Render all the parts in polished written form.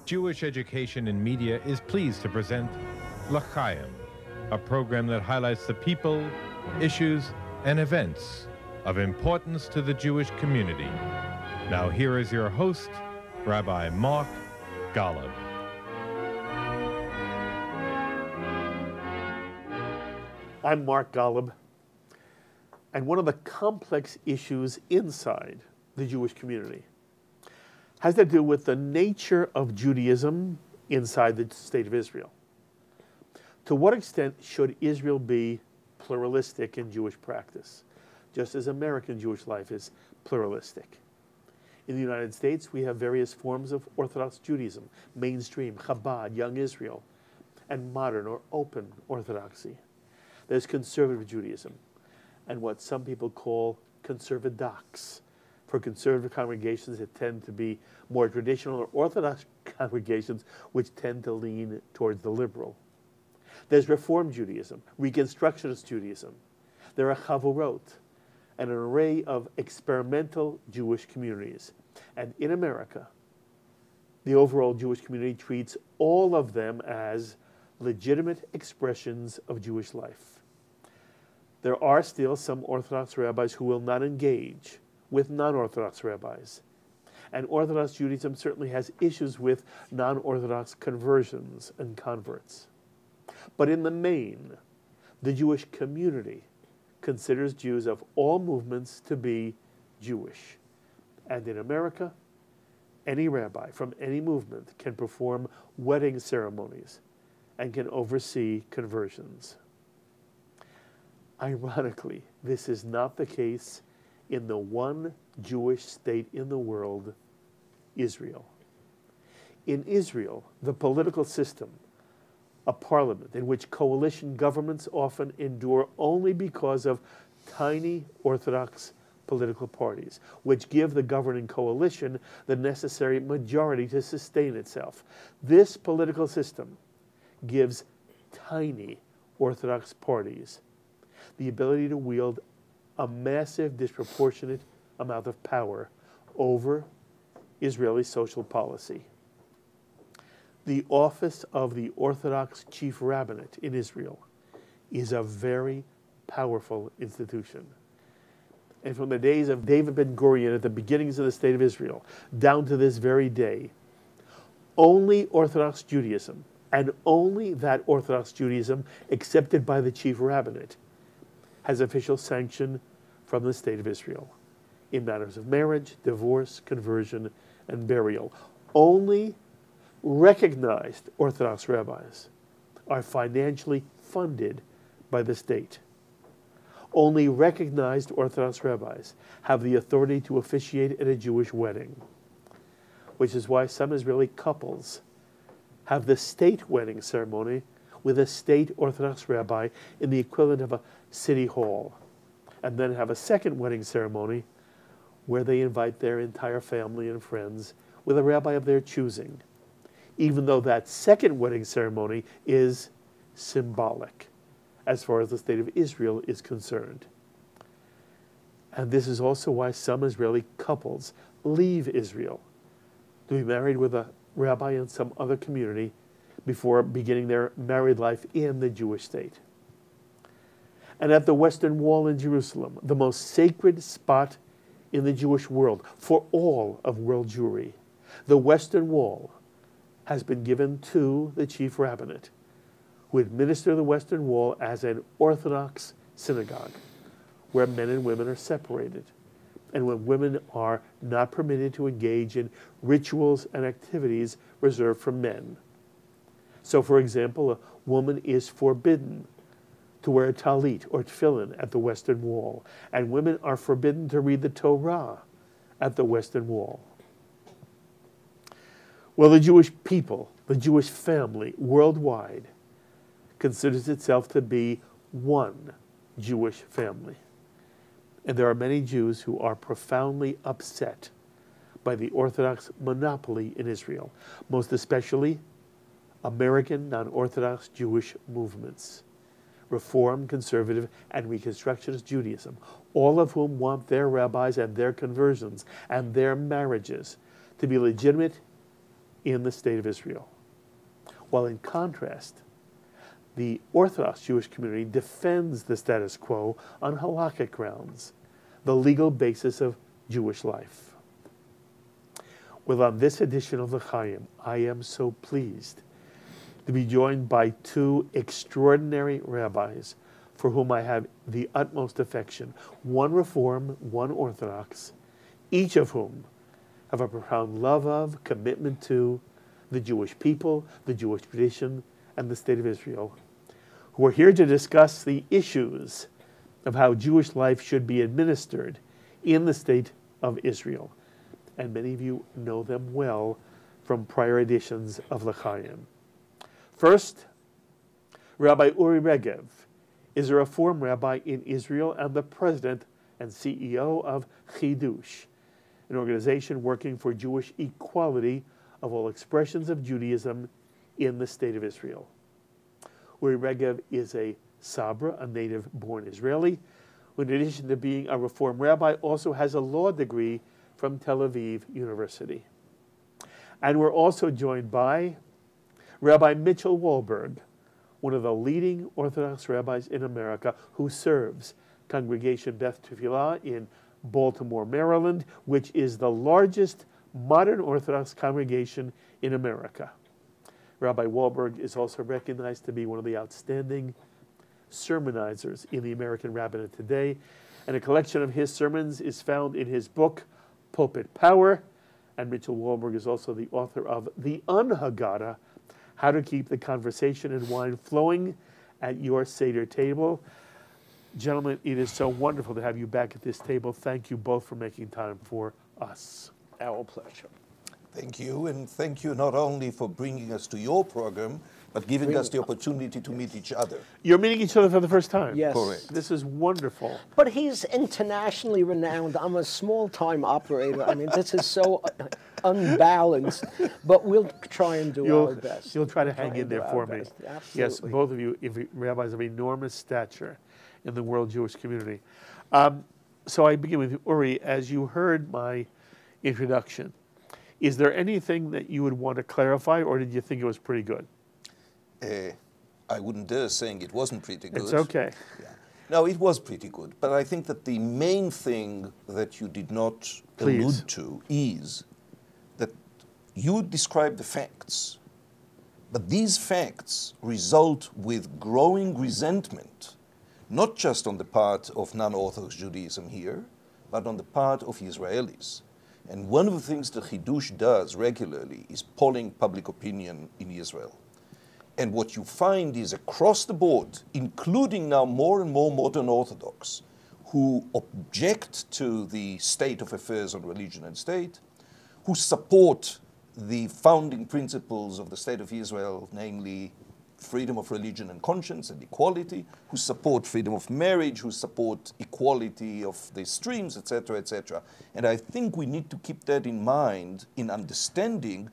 Jewish Education in Media is pleased to present L'Chaim, a program that highlights the people, issues, and events of importance to the Jewish community. Now here is your host, Rabbi Mark Golub. I'm Mark Golub, and one of the complex issues inside the Jewish community has to do with the nature of Judaism inside the state of Israel. To what extent should Israel be pluralistic in Jewish practice, just as American Jewish life is pluralistic? In the United States, we have various forms of Orthodox Judaism, mainstream, Chabad, Young Israel, and modern or open Orthodoxy. There's conservative Judaism, and what some people call conservadox. For conservative congregations that tend to be more traditional, or Orthodox congregations which tend to lean towards the liberal. There's Reform Judaism, Reconstructionist Judaism. There are Chavurot, and an array of experimental Jewish communities. And in America, the overall Jewish community treats all of them as legitimate expressions of Jewish life. There are still some Orthodox rabbis who will not engage with non-Orthodox rabbis. And Orthodox Judaism certainly has issues with non-Orthodox conversions and converts. But in the main, the Jewish community considers Jews of all movements to be Jewish. And in America, any rabbi from any movement can perform wedding ceremonies and can oversee conversions. Ironically, this is not the case in the one Jewish state in the world, Israel. In Israel, the political system, a parliament in which coalition governments often endure only because of tiny Orthodox political parties, which give the governing coalition the necessary majority to sustain itself. This political system gives tiny Orthodox parties the ability to wield a massive, disproportionate amount of power over Israeli social policy. The office of the Orthodox Chief Rabbinate in Israel is a very powerful institution. And from the days of David Ben-Gurion at the beginnings of the State of Israel down to this very day, only Orthodox Judaism, and only that Orthodox Judaism accepted by the Chief Rabbinate, has official sanction from the State of Israel in matters of marriage, divorce, conversion, and burial. Only recognized Orthodox rabbis are financially funded by the state. Only recognized Orthodox rabbis have the authority to officiate at a Jewish wedding, which is why some Israeli couples have the state wedding ceremony with a state Orthodox rabbi in the equivalent of a city hall, and then have a second wedding ceremony where they invite their entire family and friends with a rabbi of their choosing, even though that second wedding ceremony is symbolic as far as the state of Israel is concerned. And this is also why some Israeli couples leave Israel to be married with a rabbi in some other community before beginning their married life in the Jewish state. And at the Western Wall in Jerusalem, the most sacred spot in the Jewish world for all of world Jewry, the Western Wall has been given to the Chief Rabbinate, who administer the Western Wall as an Orthodox synagogue, where men and women are separated, and when women are not permitted to engage in rituals and activities reserved for men. So, for example, a woman is forbidden to wear a talit or tefillin at the Western Wall, and women are forbidden to read the Torah at the Western Wall. Well, the Jewish people, the Jewish family worldwide, considers itself to be one Jewish family. And there are many Jews who are profoundly upset by the Orthodox monopoly in Israel, most especially American non-Orthodox Jewish movements, Reform, Conservative, and Reconstructionist Judaism, all of whom want their rabbis and their conversions and their marriages to be legitimate in the state of Israel. While in contrast, the Orthodox Jewish community defends the status quo on halakhic grounds, the legal basis of Jewish life. Well, on this edition of L'chaim, I am so pleased to be joined by two extraordinary rabbis for whom I have the utmost affection, one Reform, one Orthodox, each of whom have a profound love of, commitment to the Jewish people, the Jewish tradition, and the state of Israel, who are here to discuss the issues of how Jewish life should be administered in the state of Israel. And many of you know them well from prior editions of L'chaim. First, Rabbi Uri Regev is a Reform rabbi in Israel and the president and CEO of Hiddush, an organization working for Jewish equality of all expressions of Judaism in the state of Israel. Uri Regev is a Sabra, a native-born Israeli, who in addition to being a Reform rabbi also has a law degree from Tel Aviv University. And we're also joined by Rabbi Mitchell Wohlberg, one of the leading Orthodox rabbis in America, who serves Congregation Beth Tfiloh in Baltimore, Maryland, which is the largest modern Orthodox congregation in America. Rabbi Wohlberg is also recognized to be one of the outstanding sermonizers in the American Rabbinate today, and a collection of his sermons is found in his book, Pulpit Power, and Mitchell Wohlberg is also the author of The Unhaggadah, How to Keep the Conversation and Wine Flowing at Your Seder Table. Gentlemen, it is so wonderful to have you back at this table. Thank you both for making time for us. Our pleasure. Thank you, and thank you not only for bringing us to your program, but giving us the opportunity to meet each other. You're meeting each other for the first time? Yes. Correct. This is wonderful. But he's internationally renowned. I'm a small-time operator. I mean, this is so unbalanced, but we'll try and do our best. You'll try to hang in there for me. Absolutely. Yes, both of you rabbis of enormous stature in the world Jewish community. So I begin with Uri. As you heard my introduction, is there anything that you would want to clarify, or did you think it was pretty good? I wouldn't dare saying it wasn't pretty good. It's okay. Yeah. No, it was pretty good. But I think that the main thing that you did not allude to is that you described the facts. But these facts result with growing resentment, not just on the part of non-Orthodox Judaism here, but on the part of Israelis. And one of the things that Hiddush does regularly is polling public opinion in Israel. And what you find is across the board, including now more and more modern Orthodox, who object to the state of affairs on religion and state, who support the founding principles of the state of Israel, namely freedom of religion and conscience and equality, who support freedom of marriage, who support equality of the streams, etc., etc. And I think we need to keep that in mind in understanding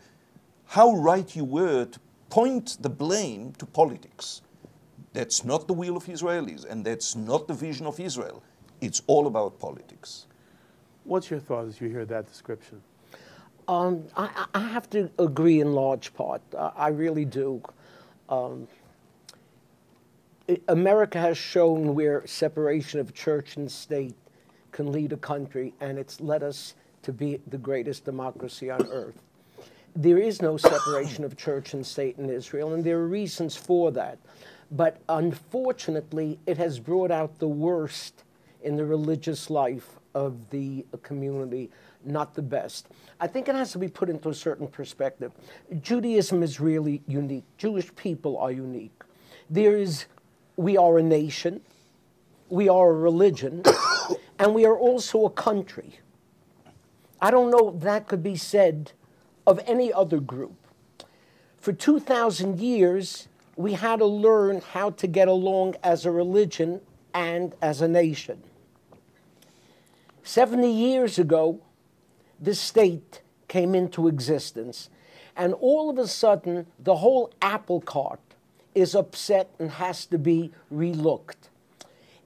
how right you were to point the blame to politics. That's not the will of Israelis, and that's not the vision of Israel. It's all about politics. What's your thought as you hear that description? I have to agree in large part. I really do. America has shown where separation of church and state can lead a country, and it's led us to be the greatest democracy on earth. There is no separation of church and state in Israel, and there are reasons for that. But unfortunately, it has brought out the worst in the religious life of the community, not the best. I think it has to be put into a certain perspective. Judaism is really unique. Jewish people are unique. We are a nation, we are a religion, and we are also a country. I don't know if that could be said of any other group. For 2,000 years, we had to learn how to get along as a religion and as a nation. 70 years ago, this state came into existence, and all of a sudden, the whole apple cart is upset and has to be relooked.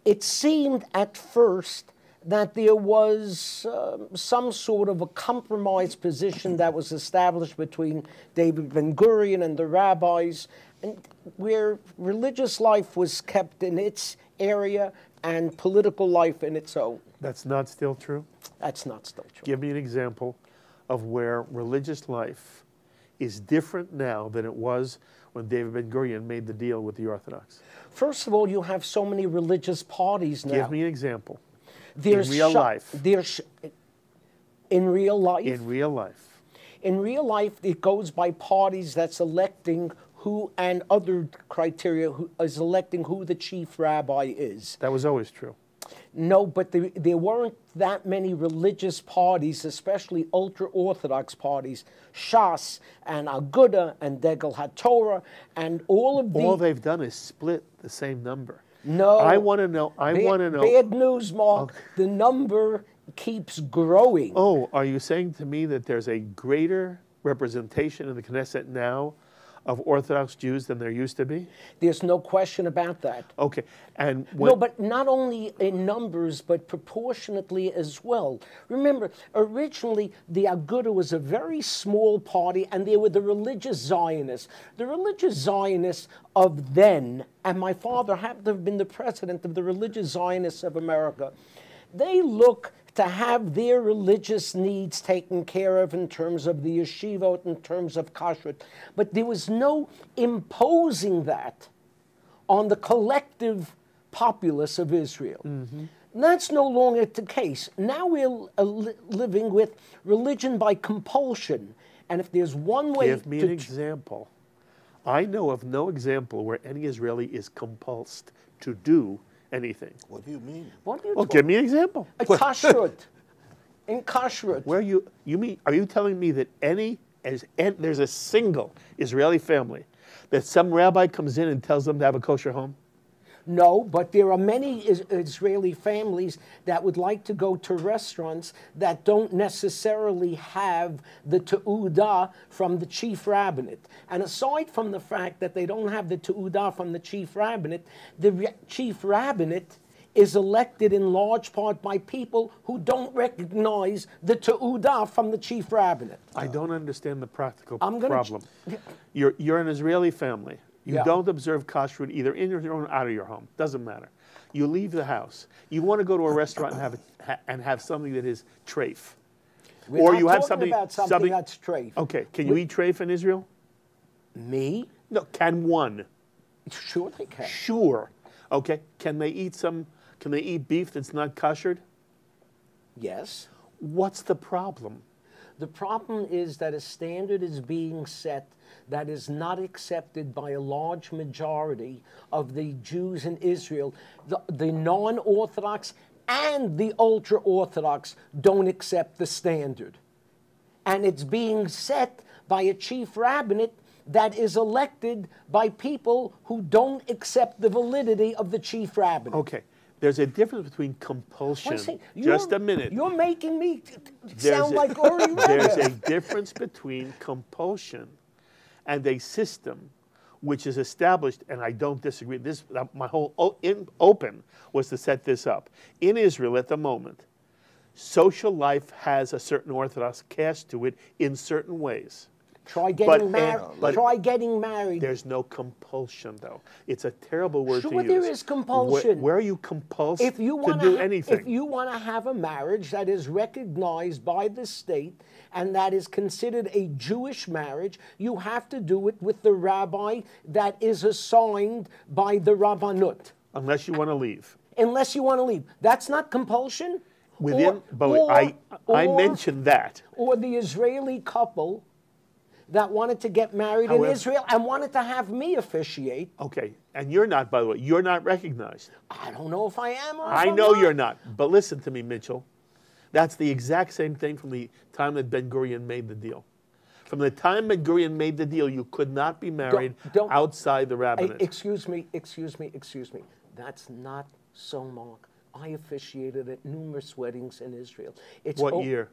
It seemed at first that there was some sort of a compromise position that was established between David Ben-Gurion and the rabbis, and where religious life was kept in its area and political life in its own. That's not still true? That's not still true. Give me an example of where religious life is different now than it was when David Ben-Gurion made the deal with the Orthodox. First of all, you have so many religious parties now. Give me an example. There's in real life. In real life? In real life. In real life, it goes by parties that's electing who, and other criteria, who is electing who the chief rabbi is. That was always true. No, but there weren't that many religious parties, especially ultra-Orthodox parties, Shas and Aguda and Degel HaTorah, and all of All they've done is split the same number. No. I want to know. Bad news, Mark. Okay. The number keeps growing. Oh, are you saying to me that there's a greater representation in the Knesset now of Orthodox Jews than there used to be? There's no question about that. Okay. And No, but not only in numbers, but proportionately as well. Remember, originally, the Aguda was a very small party, and they were the religious Zionists. The religious Zionists of then, and my father happened to have been the president of the religious Zionists of America, they look to have their religious needs taken care of in terms of the yeshivot, in terms of kashrut. But there was no imposing that on the collective populace of Israel. Mm-hmm. That's no longer the case. Now we're living with religion by compulsion. And if there's one way Give me an example. I know of no example where any Israeli is compulsed to do anything. What do you mean? Well, give me an example. Kashrut. In kashrut. Where you mean? Are you telling me that there's a single Israeli family that some rabbi comes in and tells them to have a kosher home? No, but there are many Israeli families that would like to go to restaurants that don't necessarily have the te'udah from the chief rabbinate. And aside from the fact that they don't have the te'udah from the chief rabbinate, the chief rabbinate is elected in large part by people who don't recognize the te'udah from the chief rabbinate. I don't understand the practical problem. You're an Israeli family. You don't observe kashrut either in your home or out of your home. Doesn't matter. You leave the house. You want to go to a restaurant and have something that is treif. Or you have something that's treif. Okay. Can you eat treif in Israel? Me? No. Can one? Sure they can. Sure. Okay. Can they eat beef that's not kashered? Yes. What's the problem? The problem is that a standard is being set that is not accepted by a large majority of the Jews in Israel. The non-Orthodox and the ultra-Orthodox don't accept the standard. And it's being set by a chief rabbinate that is elected by people who don't accept the validity of the chief rabbinate. Okay. There's a difference between compulsion. Just a minute. You're making me sound like Ori Regev. There's a difference between compulsion and a system which is established, and I don't disagree. My whole open was to set this up. In Israel at the moment, social life has a certain Orthodox cast to it in certain ways. Try getting married. There's no compulsion, though. It's a terrible word to use. Sure, there is compulsion. Where are you compulsed to do anything? If you want to have a marriage that is recognized by the state and that is considered a Jewish marriage, you have to do it with the rabbi that is assigned by the Rabbanut. Unless you want to leave. Unless you want to leave. That's not compulsion. I mentioned that. Or the Israeli couple that wanted to get married in Israel and wanted to have me officiate. Okay, and you're not, by the way, you're not recognized. I don't know if I am or if I I'm know not. You're not, but listen to me, Mitchell. That's the exact same thing from the time that Ben-Gurion made the deal. From the time Ben-Gurion made the deal, you could not be married outside the rabbinate. Excuse me. That's not so, Mark. I officiated at numerous weddings in Israel. What year?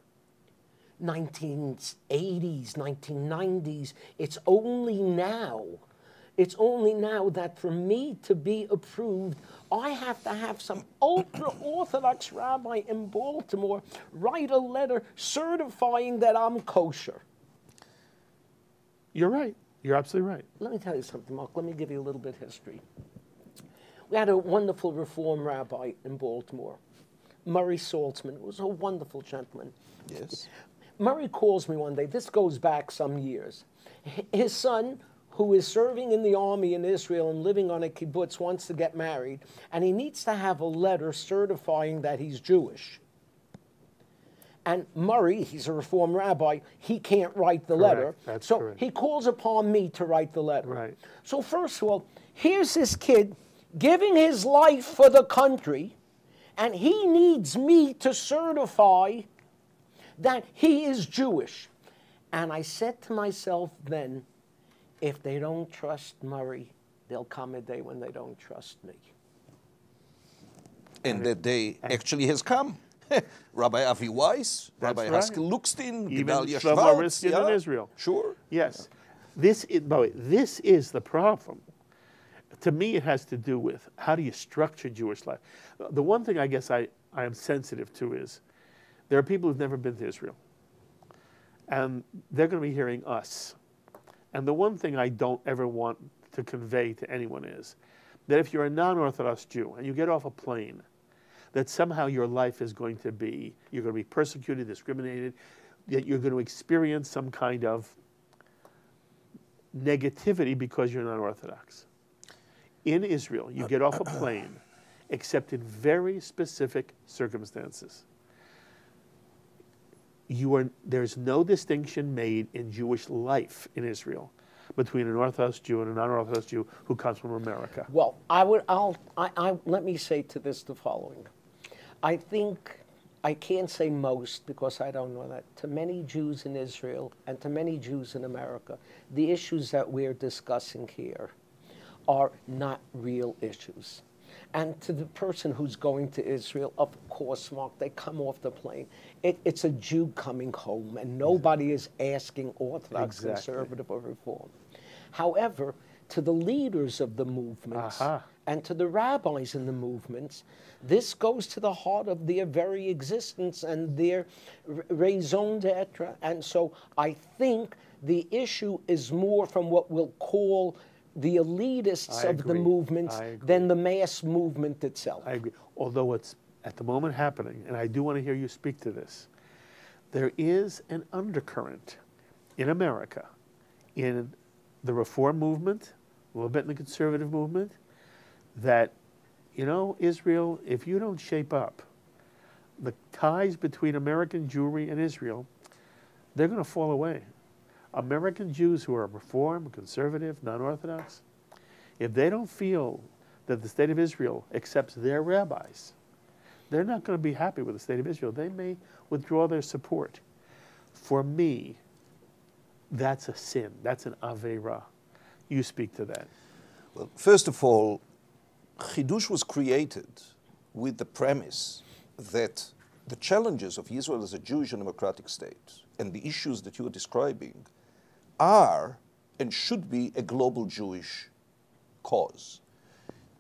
1980s, 1990s. It's only now It's only now that for me to be approved, I have to have some ultra-Orthodox rabbi in Baltimore write a letter certifying that I'm kosher. You're right. You're absolutely right. Let me tell you something, Mark. Let me give you a little bit of history. We had a wonderful Reform rabbi in Baltimore, Murray Saltzman. He was a wonderful gentleman. Yes. Murray calls me one day. This goes back some years. His son, who is serving in the army in Israel and living on a kibbutz, wants to get married, and he needs to have a letter certifying that he's Jewish. And Murray, he's a Reform rabbi, he can't write the letter. That's so correct. he calls upon me to write the letter. Right. So first of all, here's this kid giving his life for the country, and he needs me to certify that he is Jewish. And I said to myself then, if they don't trust Murray, there'll come a day when they don't trust me. And that day actually has come. Rabbi Avi Weiss, Rabbi right. Haskell Luxtin, Even Gedalia Shlomo Schwartz. Riskin in Israel. Sure. Yes. This is, by the way, this is the problem. To me, it has to do with how do you structure Jewish life. The one thing I guess I am sensitive to is there are people who've never been to Israel. And they're going to be hearing us. And the one thing I don't ever want to convey to anyone is that if you're a non-Orthodox Jew and you get off a plane, that somehow your life is going to be, you're going to be persecuted, discriminated, that you're going to experience some kind of negativity because you're non-Orthodox. In Israel, you get off a plane, except in very specific circumstances. There's no distinction made in Jewish life in Israel between an Orthodox Jew and a non-Orthodox Jew who comes from America. Well, let me say to this the following. I think, I can't say most because I don't know that, to many Jews in Israel and to many Jews in America, the issues that we're discussing here are not real issues. And to the person who's going to Israel, of course, Mark, they come off the plane. It's a Jew coming home, and nobody is asking Orthodox, conservative, or Reform. However, to the leaders of the movements and to the rabbis in the movements, this goes to the heart of their very existence and their raison d'etre. And so I think the issue is more from what we'll call the elitists of the movements than the mass movement itself. I agree. Although it's at the moment happening, and I do want to hear you speak to this, there is an undercurrent in America, in the Reform movement, a little bit in the conservative movement, that, you know, Israel, if you don't shape up, the ties between American Jewry and Israel, they're going to fall away. American Jews who are Reform, conservative, non-Orthodox, if they don't feel that the state of Israel accepts their rabbis, they're not going to be happy with the state of Israel. They may withdraw their support. For me, that's a sin. That's an aveira. You speak to that. Well, first of all, Hiddush was created with the premise that the challenges of Israel as a Jewish and democratic state and the issues that you are describing are and should be a global Jewish cause.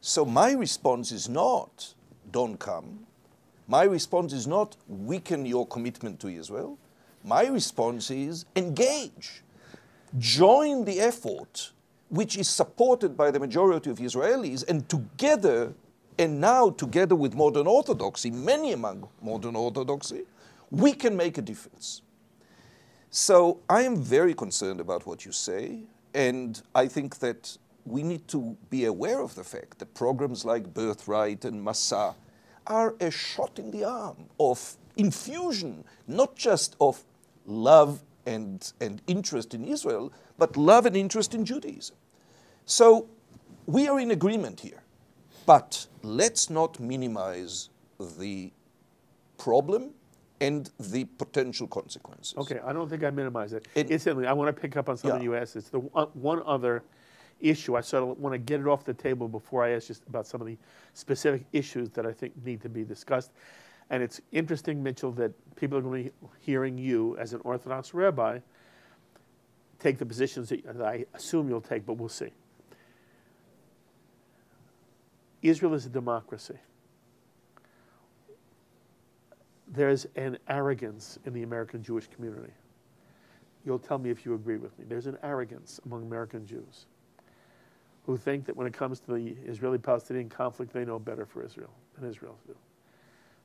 So my response is not, don't come. My response is not, weaken your commitment to Israel. My response is, engage. Join the effort which is supported by the majority of Israelis, and together, and now together with modern Orthodoxy, many among modern Orthodoxy, we can make a difference. So I am very concerned about what you say, and I think that we need to be aware of the fact that programs like Birthright and Masa are a shot in the arm of infusion, not just of love and interest in Israel, but love and interest in Judaism. So we are in agreement here, but let's not minimize the problem and the potential consequences. Okay, I don't think I minimize it. Incidentally, I want to pick up on something you asked. It's the one other issue. I sort of want to get it off the table before I ask you about some of the specific issues that I think need to be discussed. And it's interesting, Mitchell, that people are going to be hearing you as an Orthodox rabbi take the positions that I assume you'll take, but we'll see. Israel is a democracy. There's an arrogance in the American Jewish community. You'll tell me if you agree with me. There's an arrogance among American Jews who think that when it comes to the Israeli-Palestinian conflict, they know better for Israel than Israel do.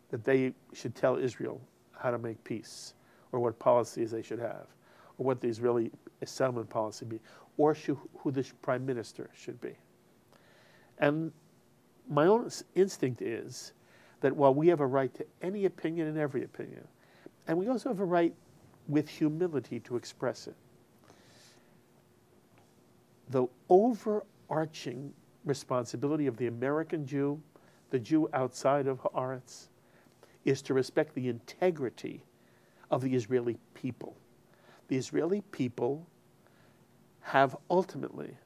That they should tell Israel how to make peace, or what policies they should have, or what the Israeli settlement policy be, or who the prime minister should be. And my own instinct is that while we have a right to any opinion and every opinion, and we also have a right with humility to express it, the overarching responsibility of the American Jew, the Jew outside of Haaretz, is to respect the integrity of the Israeli people. The Israeli people have ultimately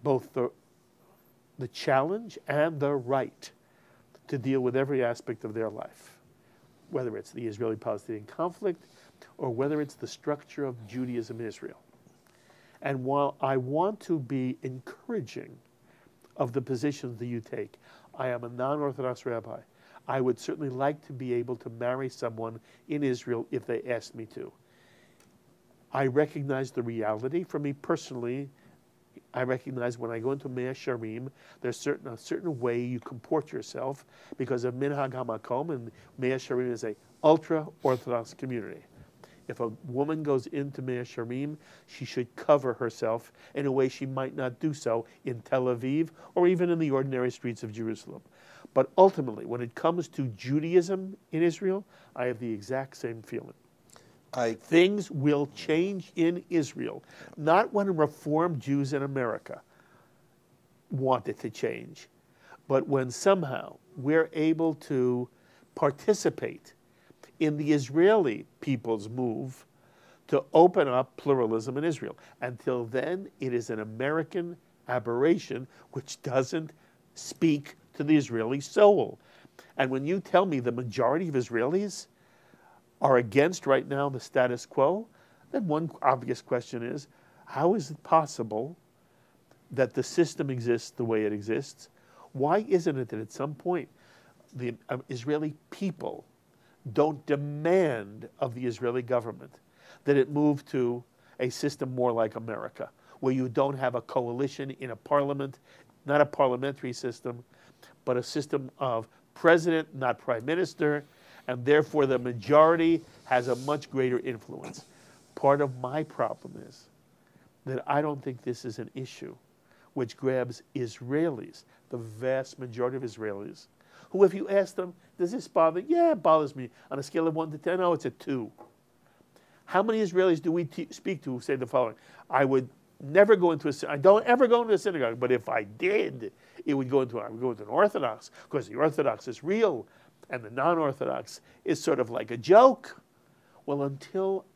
both the challenge and the right to deal with every aspect of their life, whether it's the Israeli-Palestinian conflict or whether it's the structure of Judaism in Israel. And while I want to be encouraging of the positions that you take, I am a non-Orthodox rabbi. I would certainly like to be able to marry someone in Israel if they asked me to. I recognize the reality. For me personally, I recognize when I go into Mea Sharim, there's a certain way you comport yourself because of Minhag HaMakom, and Mea Sharim is a ultra-Orthodox community. If a woman goes into Mea Sharim, she should cover herself in a way she might not do so in Tel Aviv or even in the ordinary streets of Jerusalem. But ultimately, when it comes to Judaism in Israel, I have the exact same feeling. Things will change in Israel, not when Reformed Jews in America want it to change, but when somehow we're able to participate in the Israeli people's move to open up pluralism in Israel. Until then, it is an American aberration which doesn't speak to the Israeli soul. And when you tell me the majority of Israelis are against right now the status quo, then one obvious question is, how is it possible that the system exists the way it exists? Why isn't it that at some point the Israeli people don't demand of the Israeli government that it move to a system more like America, where you don't have a coalition in a parliament, not a parliamentary system, but a system of president, not prime minister, and therefore the majority has a much greater influence. Part of my problem is that I don't think this is an issue which grabs Israelis, the vast majority of Israelis, who if you ask them, does this bother me? Yeah, it bothers me. On a scale of 1 to 10, oh, it's a 2. How many Israelis do we speak to who say the following? I would never go into I don't ever go into a synagogue, but if I did, I would go into an Orthodox, because the Orthodox is real, and the non-Orthodox is sort of like a joke. Well, until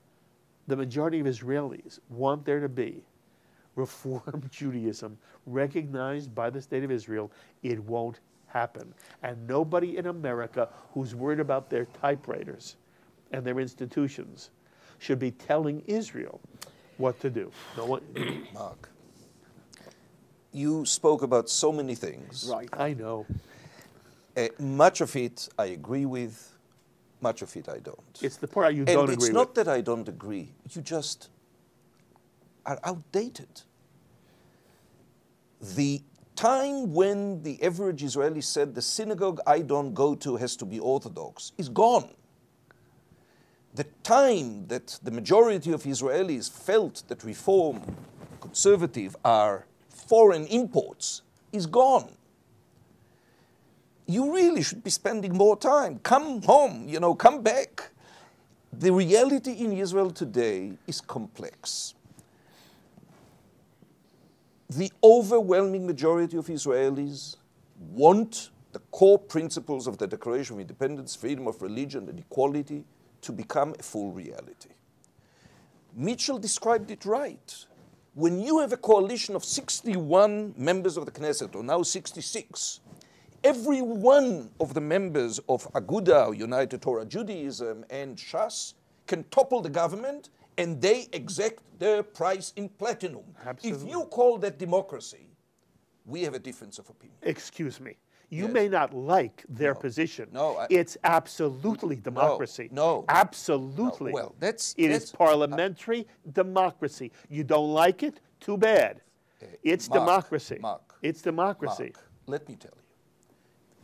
the majority of Israelis want there to be Reform Judaism recognized by the State of Israel, it won't happen. And nobody in America who's worried about their typewriters and their institutions should be telling Israel what to do. No one. Mark, you spoke about so many things. Right. I know. Much of it I agree with, much of it I don't. It's the part you don't agree with. And it's not that I don't agree. You just are outdated. The time when the average Israeli said the synagogue I don't go to has to be Orthodox is gone. The time that the majority of Israelis felt that Reform, conservative, are foreign imports is gone. You really should be spending more time. Come home, come back. The reality in Israel today is complex. The overwhelming majority of Israelis want the core principles of the Declaration of Independence, freedom of religion, and equality to become a full reality. Mitchell described it right. When you have a coalition of 61 members of the Knesset, or now 66, every one of the members of Aguda, or United Torah Judaism, and Shas can topple the government, and they exact their price in platinum. Absolutely. If you call that democracy, we have a difference of opinion. Excuse me. You Yes. may not like their No. position. No, it's absolutely democracy. No. Absolutely. No. Well, that's parliamentary democracy. You don't like it? Too bad. It's Mark, democracy. Mark, It's democracy. Mark, let me tell you.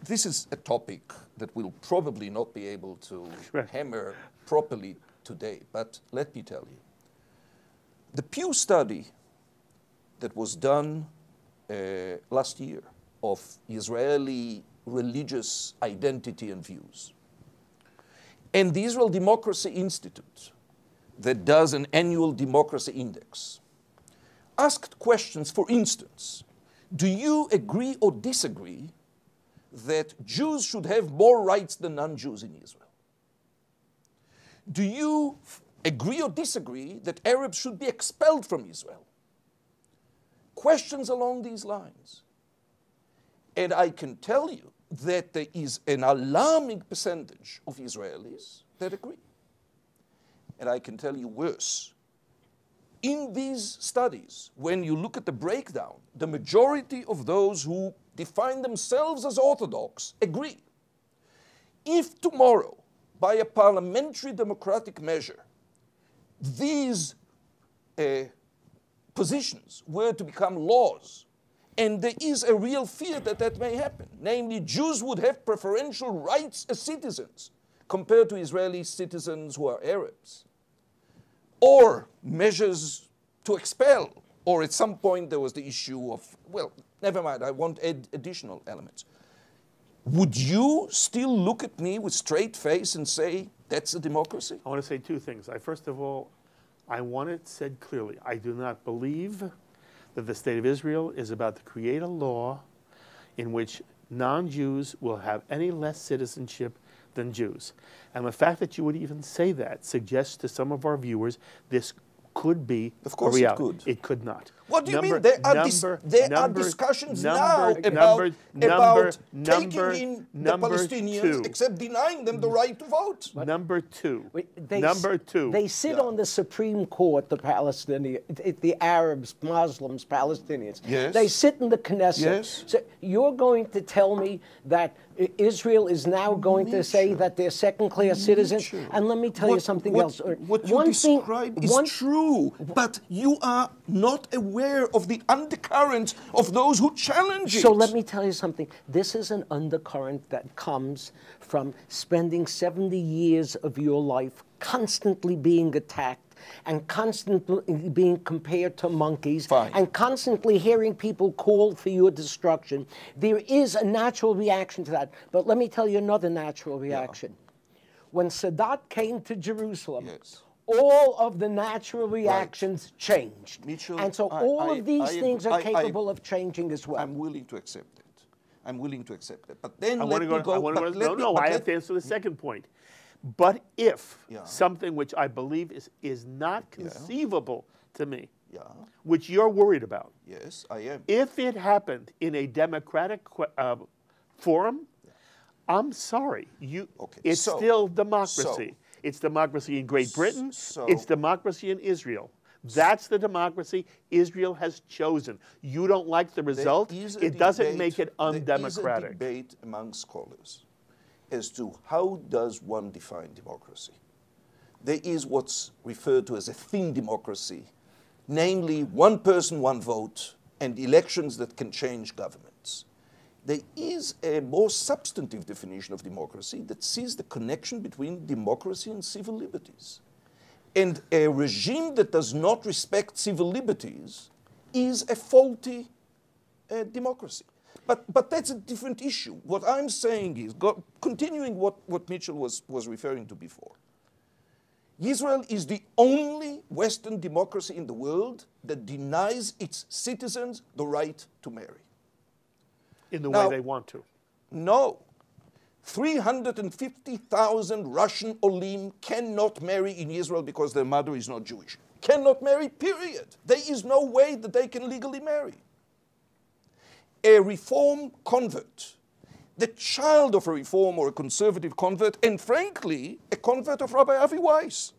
This is a topic that we'll probably not be able to hammer properly today, but let me tell you. The Pew study that was done last year of Israeli religious identity and views, and the Israel Democracy Institute that does an annual democracy index, asked questions, for instance, do you agree or disagree that Jews should have more rights than non-Jews in Israel? Do you agree or disagree that Arabs should be expelled from Israel? Questions along these lines. And I can tell you that there is an alarming percentage of Israelis that agree. And I can tell you worse. In these studies, when you look at the breakdown, the majority of those who define themselves as Orthodox agree. If tomorrow, by a parliamentary democratic measure, these positions were to become laws, and there is a real fear that that may happen, namely Jews would have preferential rights as citizens compared to Israeli citizens who are Arabs, or measures to expel, or at some point there was the issue of, well, never mind, I won't add additional elements. Would you still look at me with straight face and say, that's a democracy? I want to say two things. First of all, I want it said clearly. I do not believe that the state of Israel is about to create a law in which non-Jews will have any less citizenship than Jews. And the fact that you would even say that suggests to some of our viewers this could be of course a reality. It could. It could not. What do you mean? There are discussions now about taking in the Palestinians, except denying them the right to vote. Number two. They sit on the Supreme Court, the Arabs, Muslims, Palestinians. Yes. They sit in the Knesset. Yes. So you're going to tell me that Israel is now going to say that they're second-class citizens? And let me tell you something else. What you describe is true, but you are not aware of the undercurrent of those who challenge it. So let me tell you something. This is an undercurrent that comes from spending 70 years of your life constantly being attacked and constantly being compared to monkeys and constantly hearing people call for your destruction. There is a natural reaction to that. But let me tell you another natural reaction. When Sadat came to Jerusalem, all of the natural reactions changed. Mitchell, and so all of these things are capable of changing as well. I'm willing to accept it. I'm willing to accept it. But then I have to answer the second point. But if something which I believe is not conceivable to me, which you're worried about, yes, I am. If it happened in a democratic forum, I'm sorry. It's still democracy. It's democracy in Great Britain. It's democracy in Israel. That's the democracy Israel has chosen. You don't like the result, it doesn't make it undemocratic. There is a debate among scholars as to how does one define democracy. There is what's referred to as a thin democracy, namely one person, one vote, and elections that can change governments. There is a more substantive definition of democracy that sees the connection between democracy and civil liberties. And a regime that does not respect civil liberties is a faulty democracy. But that's a different issue. What I'm saying is, continuing what Mitchell was referring to before, Israel is the only Western democracy in the world that denies its citizens the right to marry. In the way they want to. No. 350,000 Russian Olim cannot marry in Israel because their mother is not Jewish. Cannot marry, period. There is no way that they can legally marry. A reform convert, the child of a reform or a conservative convert, and frankly, a convert of Rabbi Avi Weiss,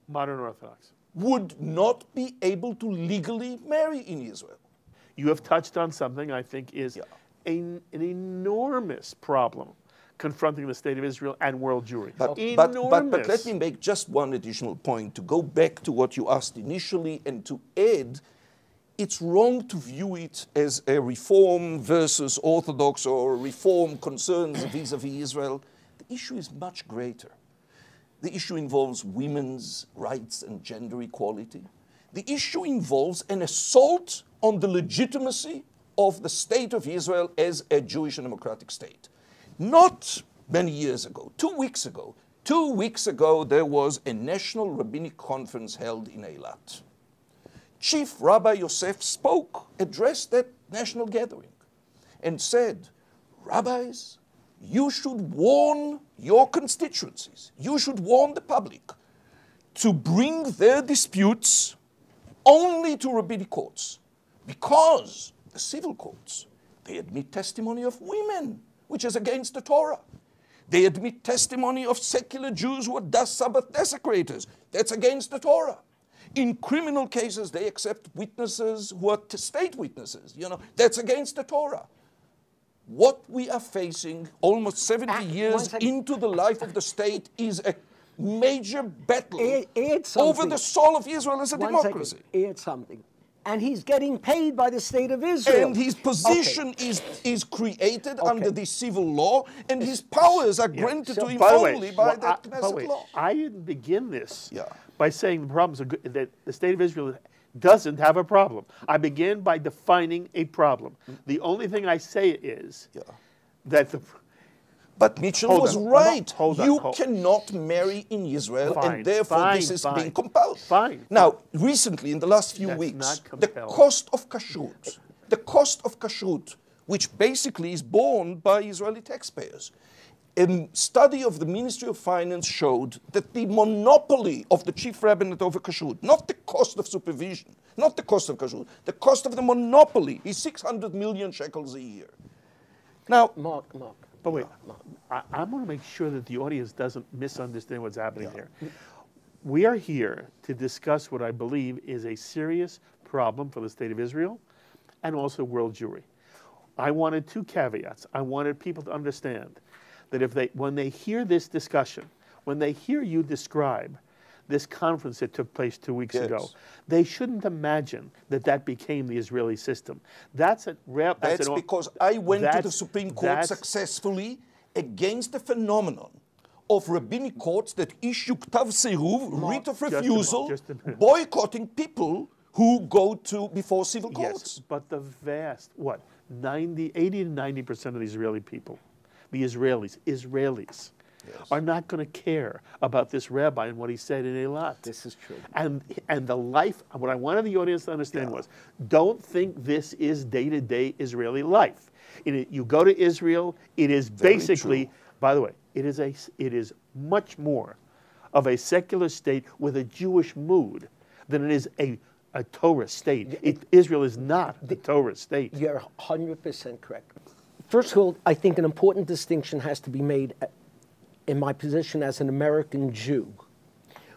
modern Orthodox, would not be able to legally marry in Israel. You have touched on something I think is an enormous problem confronting the state of Israel and world Jewry. But let me make just one additional point to go back to what you asked initially and to add, it's wrong to view it as a reform versus Orthodox or reform concerns vis-a-vis Israel. The issue is much greater. The issue involves women's rights and gender equality. The issue involves an assault on the legitimacy of the state of Israel as a Jewish and democratic state. Not many years ago, 2 weeks ago, there was a national rabbinic conference held in Eilat. Chief Rabbi Yosef spoke, addressed that national gathering, and said, rabbis, you should warn your constituencies, you should warn the public to bring their disputes only to rabbinic courts, because the civil courts, they admit testimony of women, which is against the Torah. They admit testimony of secular Jews who are Sabbath desecrators. That's against the Torah. In criminal cases, they accept witnesses who are state witnesses. You know, that's against the Torah. What we are facing almost 70 years into the life of the state is a major battle over the soul of Israel as a democracy. Add something. And he's getting paid by the state of Israel. And his position is created under the civil law, and his powers are granted to him only by the Knesset law. I didn't begin this by saying the problems are good, that the state of Israel doesn't have a problem. I began by defining a problem. The only thing I say is that the... But Mitchell was right. You cannot marry in Israel, and therefore this is being compelled. Now, recently, in the last few weeks, the cost of kashrut, which basically is borne by Israeli taxpayers, a study of the Ministry of Finance showed that the monopoly of the chief rabbinate over kashrut, not the cost of supervision, not the cost of kashrut, the cost of the monopoly is 600 million shekels a year. Now, Mark. But wait, I want to make sure that the audience doesn't misunderstand what's happening here. We are here to discuss what I believe is a serious problem for the state of Israel and also world Jewry. I wanted two caveats. I wanted people to understand that when they hear this discussion, when they hear you describe this conference that took place 2 weeks ago, they shouldn't imagine that became the Israeli system. That's because I went to the Supreme Court successfully against the phenomenon of rabbinic courts that issue ktav seruv, writ of refusal, boycotting people who go before civil courts. Yes, but the vast, 80 to 90% of the Israeli people, the Israelis, are not going to care about this rabbi and what he said in Eilat. This is true. And the life, what I wanted the audience to understand was, don't think this is day-to-day Israeli life. You go to Israel, it is basically, by the way, it is much more of a secular state with a Jewish mood than it is a Torah state. Israel is not the Torah state. You're 100% correct. First of all, I think an important distinction has to be made in my position as an American Jew.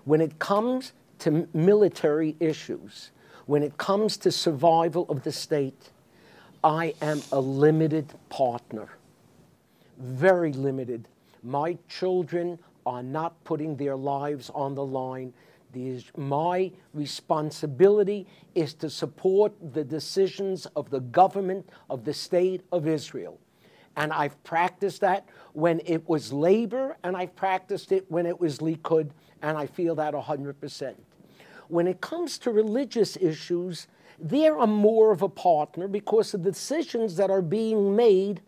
When it comes to military issues, when it comes to survival of the state, I am a limited partner, very limited. My children are not putting their lives on the line. My responsibility is to support the decisions of the government of the state of Israel. And I've practiced that when it was labor, and I've practiced it when it was Likud, and I feel that 100%. When it comes to religious issues, there I'm more of a partner because the decisions that are being made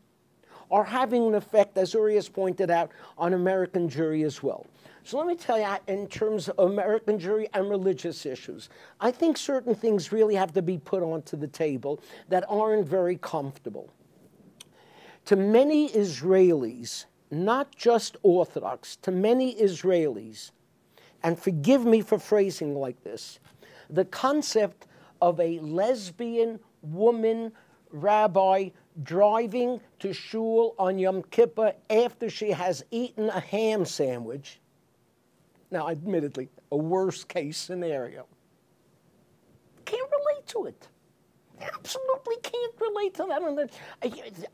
are having an effect, as Uri has pointed out, on American Jewry as well. So let me tell you, in terms of American Jewry and religious issues, I think certain things really have to be put onto the table that aren't very comfortable. To many Israelis, not just Orthodox, to many Israelis, and forgive me for phrasing like this, the concept of a lesbian woman rabbi driving to shul on Yom Kippur after she has eaten a ham sandwich, now admittedly, a worst case scenario, can't relate to it. absolutely can't relate to that.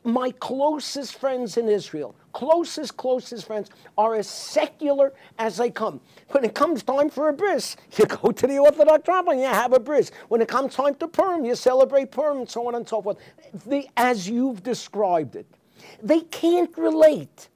My closest friends in Israel, closest friends, are as secular as they come. When it comes time for a bris, you go to the Orthodox rabbi and you have a bris. When it comes time to Purim, you celebrate Purim, and so on and so forth. As you've described it. They can't relate.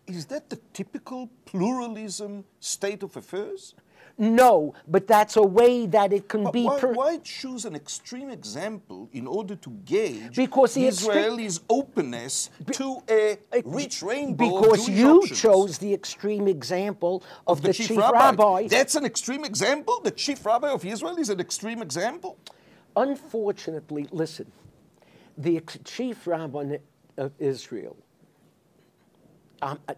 Is that the typical pluralism state of affairs? No, but that's a way that it can be. Why choose an extreme example in order to gauge because the Israelis' openness to a rich rainbow of Because Jewish you options? chose the extreme example of the chief rabbi. rabbi. That's an extreme example? The chief rabbi of Israel is an extreme example? Unfortunately, listen, the chief rabbi of Israel,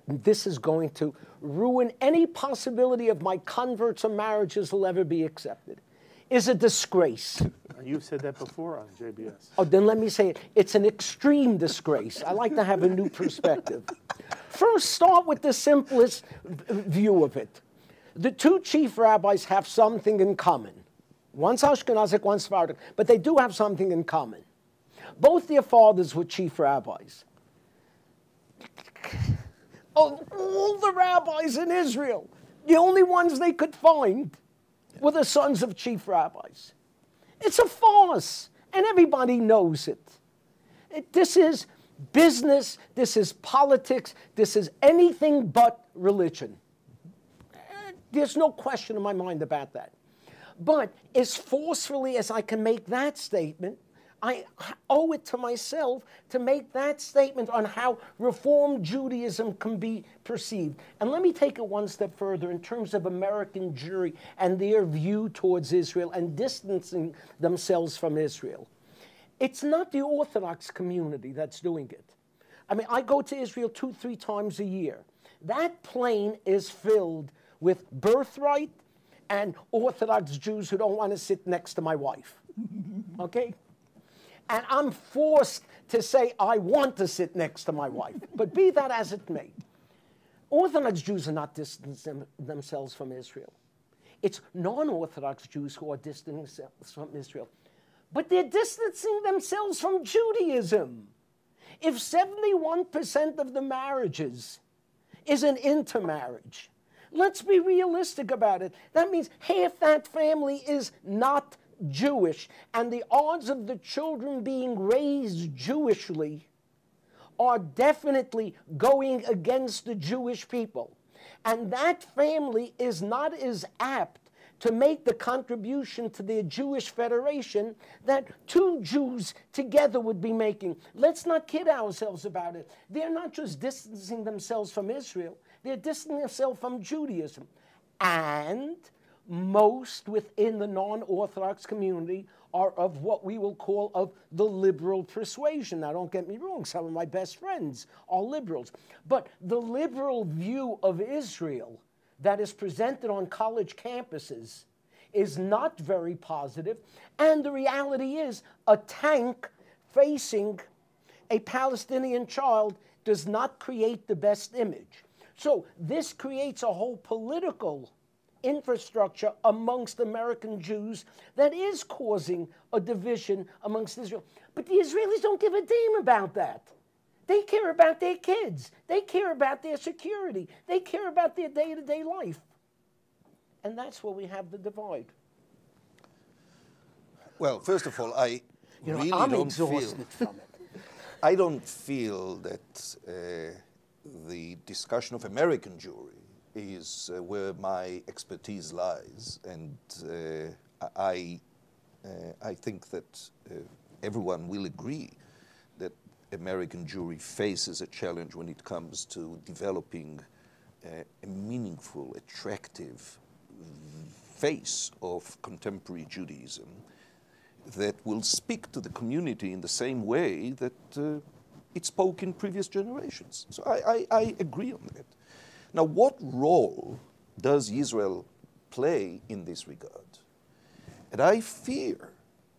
this is going to ruin any possibility of my converts or marriages will ever be accepted, is a disgrace. You've said that before on JBS. Oh, then let me say it. It's an extreme disgrace. I like to have a new perspective. First, start with the simplest view of it. The two chief rabbis have something in common. One's Ashkenazic, one's Sephardic, but they do have something in common. Both their fathers were chief rabbis. Of all the rabbis in Israel, the only ones they could find were the sons of chief rabbis. It's a farce, and everybody knows it. This is business, this is politics, this is anything but religion. There's no question in my mind about that. But as forcefully as I can make that statement, I owe it to myself to make that statement on how Reform Judaism can be perceived. And let me take it one step further in terms of American Jewry and their view towards Israel and distancing themselves from Israel. It's not the Orthodox community that's doing it. I mean, I go to Israel 2-3 times a year. That plane is filled with birthright and Orthodox Jews who don't want to sit next to my wife. Okay? And I'm forced to say I want to sit next to my wife. But be that as it may, Orthodox Jews are not distancing themselves from Israel. It's non-Orthodox Jews who are distancing themselves from Israel. But they're distancing themselves from Judaism. If 71% of the marriages is an intermarriage, let's be realistic about it. That means half that family is not Jewish, and the odds of the children being raised Jewishly are definitely going against the Jewish people. And that family is not as apt to make the contribution to their Jewish federation that two Jews together would be making. Let's not kid ourselves about it. They're not just distancing themselves from Israel, they're distancing themselves from Judaism. And most within the non-Orthodox community are of what we will call of the liberal persuasion. Now, don't get me wrong, some of my best friends are liberals. But the liberal view of Israel that is presented on college campuses is not very positive. And the reality is a tank facing a Palestinian child does not create the best image. So this creates a whole political infrastructure amongst American Jews that is causing a division amongst Israel. But the Israelis don't give a damn about that. They care about their kids. They care about their security. They care about their day-to-day life. And that's where we have the divide. Well, first of all, I really don't feel that the discussion of American Jewry is where my expertise lies, and I think that everyone will agree that American Jewry faces a challenge when it comes to developing a meaningful, attractive face of contemporary Judaism that will speak to the community in the same way that it spoke in previous generations. So I agree on that. Now, what role does Israel play in this regard? And I fear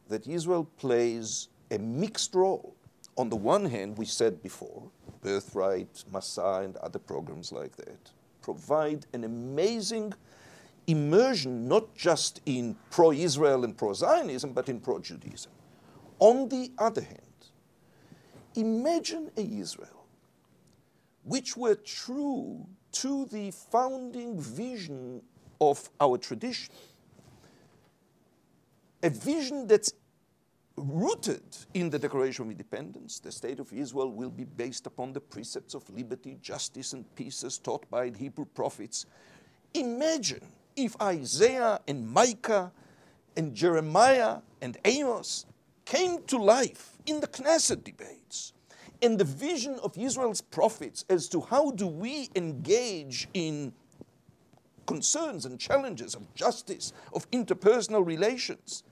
that Israel plays a mixed role. On the one hand, we said before, Birthright, Massa, and other programs like that provide an amazing immersion, not just in pro-Israel and pro-Zionism, but in pro-Judaism. On the other hand, imagine a Israel which were true to the founding vision of our tradition, a vision that's rooted in the Declaration of Independence. The State of Israel will be based upon the precepts of liberty, justice, and peace as taught by the Hebrew prophets. Imagine if Isaiah and Micah and Jeremiah and Amos came to life in the Knesset debates, and the vision of Israel's prophets as to how do we engage in concerns and challenges of justice, of interpersonal relations,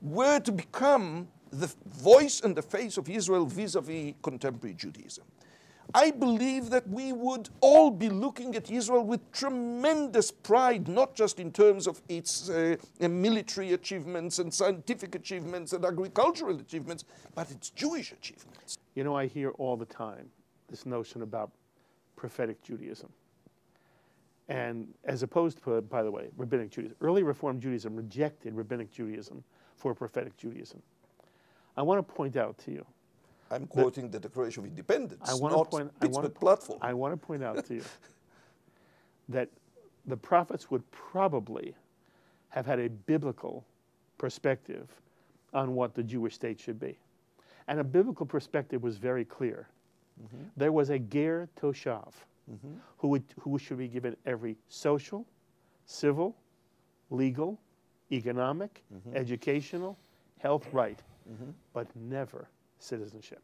were to become the voice and the face of Israel vis-a-vis contemporary Judaism. I believe that we would all be looking at Israel with tremendous pride, not just in terms of its military achievements and scientific achievements and agricultural achievements, but its Jewish achievements. You know, I hear all the time this notion about prophetic Judaism. And as opposed to, by the way, rabbinic Judaism. Early Reform Judaism rejected rabbinic Judaism for prophetic Judaism. I want to point out to you. I'm quoting the Declaration of Independence, not Pittsburgh platform. I want to point out to you that the prophets would probably have had a biblical perspective on what the Jewish state should be. And a biblical perspective was very clear. Mm-hmm. There was a ger toshav, mm-hmm. who should be given every social, civil, legal, economic, mm-hmm. educational, health right, mm-hmm. but never citizenship.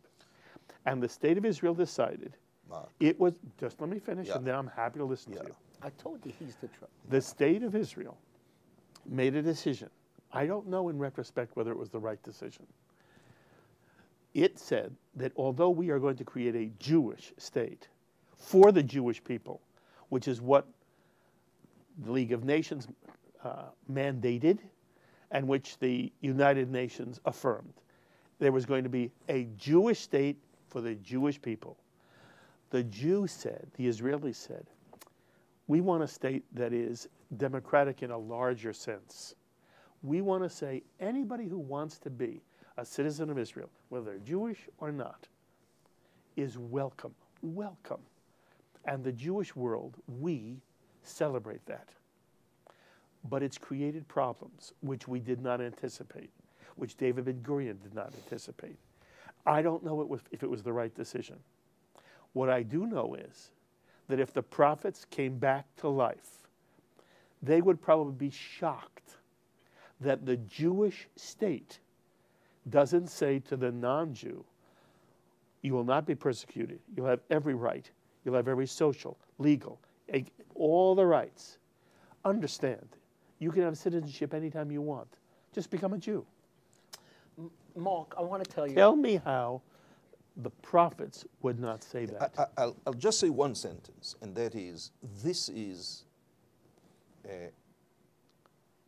And the state of Israel decided it was, just let me finish, and then I'm happy to listen to you. I told you he's the trouble. The state of Israel made a decision. I don't know in retrospect whether it was the right decision. It said that although we are going to create a Jewish state for the Jewish people, which is what the League of Nations mandated and which the United Nations affirmed, there was going to be a Jewish state for the Jewish people. The Jews said, the Israelis said, we want a state that is democratic in a larger sense. We want to say anybody who wants to be a citizen of Israel, whether they're Jewish or not, is welcome, welcome. And the Jewish world, we celebrate that. But it's created problems which we did not anticipate, which David Ben-Gurion did not anticipate. I don't know if it was the right decision. What I do know is that if the prophets came back to life, they would probably be shocked that the Jewish state doesn't say to the non-Jew, you will not be persecuted. You'll have every right. You'll have every social, legal, all the rights. Understand, you can have citizenship anytime you want. Just become a Jew. Mark, I want to tell you. Tell me how the prophets would not say that. I'll just say one sentence, and that is, this is,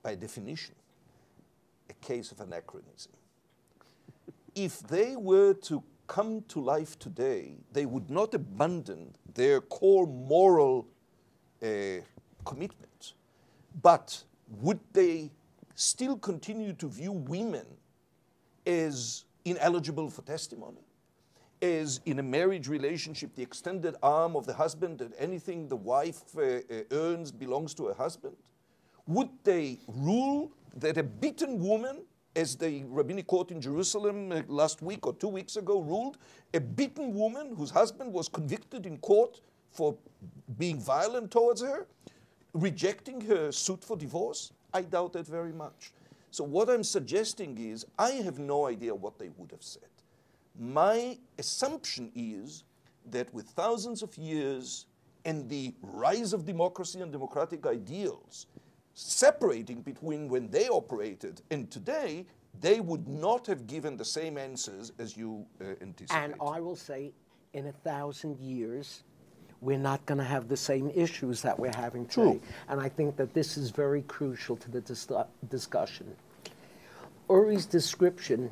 by definition, a case of anachronism. If they were to come to life today, they would not abandon their core moral commitment, but would they still continue to view women as ineligible for testimony, as in a marriage relationship the extended arm of the husband, and anything the wife earns belongs to her husband? Would they rule that a beaten woman, as the rabbinic court in Jerusalem last week or 2 weeks ago ruled, a beaten woman whose husband was convicted in court for being violent towards her, rejecting her suit for divorce? I doubt that very much. So what I'm suggesting is, I have no idea what they would have said. My assumption is that with thousands of years and the rise of democracy and democratic ideals, separating between when they operated and today, they would not have given the same answers as you anticipate. And I will say, in 1,000 years, we're not going to have the same issues that we're having today. True. And I think that this is very crucial to the discussion. Uri's description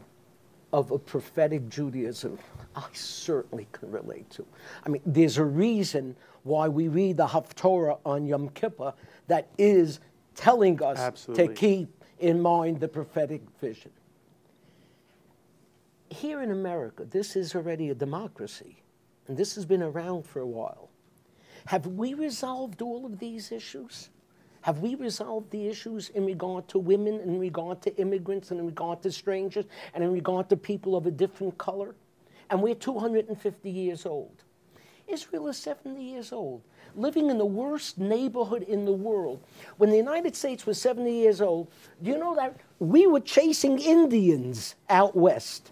of a prophetic Judaism, I certainly can relate to. I mean, there's a reason why we read the Haftorah on Yom Kippur that is telling us to keep in mind the prophetic vision. here in America, this is already a democracy, and this has been around for a while. Have we resolved all of these issues? Have we resolved the issues in regard to women, in regard to immigrants, and in regard to strangers, and in regard to people of a different color? And we're 250 years old. Israel is 70 years old, living in the worst neighborhood in the world. When the United States was 70 years old, do you know that we were chasing Indians out west?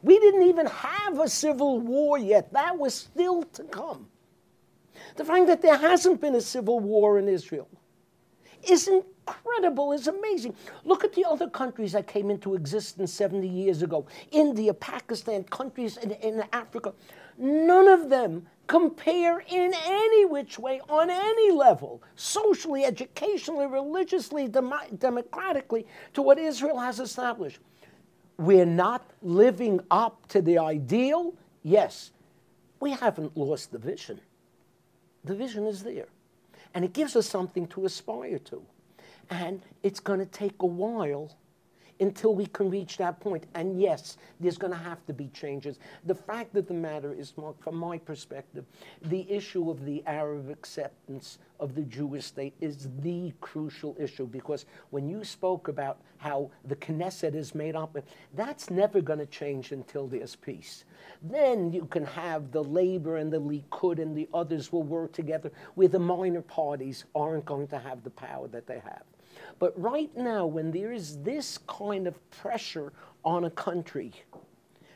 We didn't even have a civil war yet. That was still to come. The fact that there hasn't been a civil war in Israel is incredible, is amazing. Look at the other countries that came into existence 70 years ago. India, Pakistan, countries in Africa. None of them compare in any which way, on any level, socially, educationally, religiously, democratically, to what Israel has established. We're not living up to the ideal. Yes, we haven't lost the vision. The vision is there. And it gives us something to aspire to. And it's going to take a while until we can reach that point. And yes, there's going to have to be changes. The fact of the matter is, Mark, from my perspective, the issue of the Arab acceptance of the Jewish state is the crucial issue, because when you spoke about how the Knesset is made up, that's never going to change until there's peace. Then you can have the Labor and the Likud and the others will work together, where the minor parties aren't going to have the power that they have. But right now, when there is this kind of pressure on a country,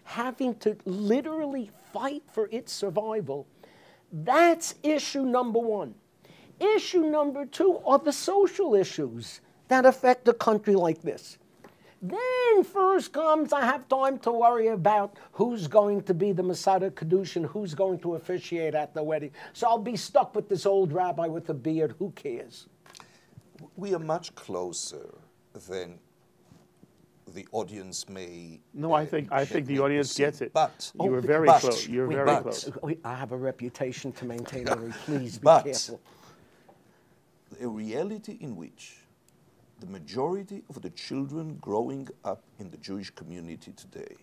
having to literally fight for its survival, that's issue number one. Issue number two are the social issues that affect a country like this. Then first comes, I have time to worry about who's going to be the Masada Kiddush and who's going to officiate at the wedding. So I'll be stuck with this old rabbi with a beard. Who cares? We are much closer than the audience may. No, I think the audience gets it. But you were very close. You're very close. I have a reputation to maintain. Please be but careful. A reality in which the majority of the children growing up in the Jewish community today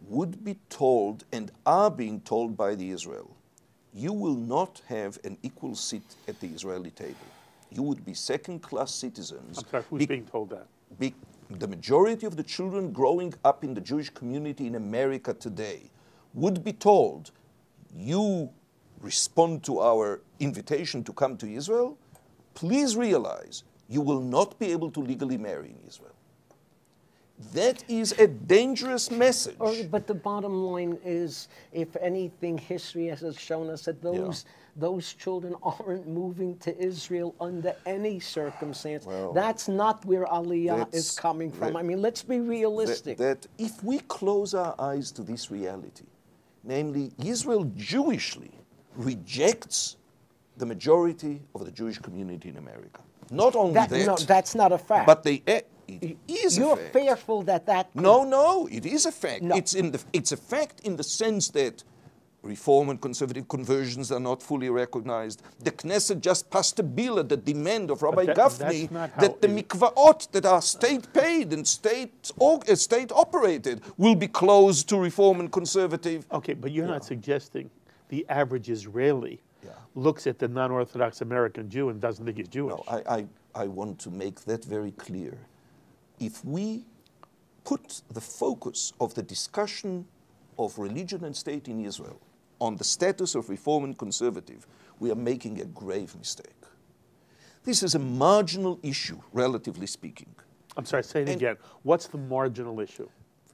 would be told, and are being told by the Israel, you will not have an equal seat at the Israeli table. You would be second-class citizens. I'm sorry, who's being told that? The majority of the children growing up in the Jewish community in America today would be told, you respond to our invitation to come to Israel, please realize you will not be able to legally marry in Israel. That is a dangerous message. But the bottom line is, if anything, history has shown us that those children aren't moving to Israel under any circumstance. Well, that's not where Aliyah is coming from. I mean, let's be realistic. That if we close our eyes to this reality, namely Israel Jewishly rejects the majority of the Jewish community in America. Not only that. No, that's not a fact. But it is a fact. You're fearful that No, it is a fact. No. It's a fact in the sense that Reform and conservative conversions are not fully recognized. The Knesset just passed a bill at the demand of Rabbi Gafni that the mikvaot that are state-paid and state-operated will be closed to Reform and conservative. Okay, but you're not suggesting the average Israeli looks at the non-Orthodox American Jew and doesn't think he's Jewish. No, I want to make that very clear. If we put the focus of the discussion of religion and state in Israel on the status of Reform and conservative, we are making a grave mistake. This is a marginal issue, relatively speaking. I'm sorry, say it again. What's the marginal issue?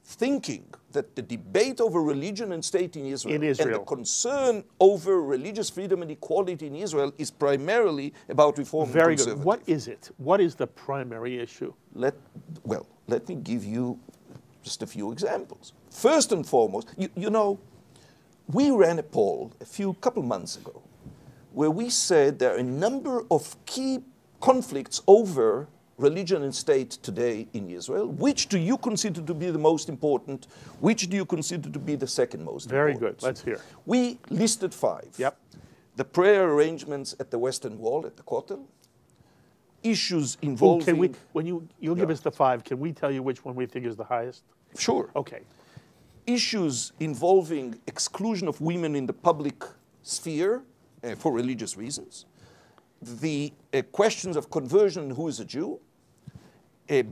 Thinking that the debate over religion and state in Israel and the concern over religious freedom and equality in Israel is primarily about Reform and conservative. Very good. What is it? What is the primary issue? Let me give you just a few examples. First and foremost, you know, we ran a poll couple months ago where we said there are a number of key conflicts over religion and state today in Israel. Which do you consider to be the most important? Which do you consider to be the second most important? Very good. Let's hear. We listed 5. Yep. The prayer arrangements at the Western Wall, at the Kotel. Issues involving... When you'll give us the 5, can we tell you which one we think is the highest? Sure. Okay. issues involving exclusion of women in the public sphere for religious reasons, the questions of conversion, who is a Jew,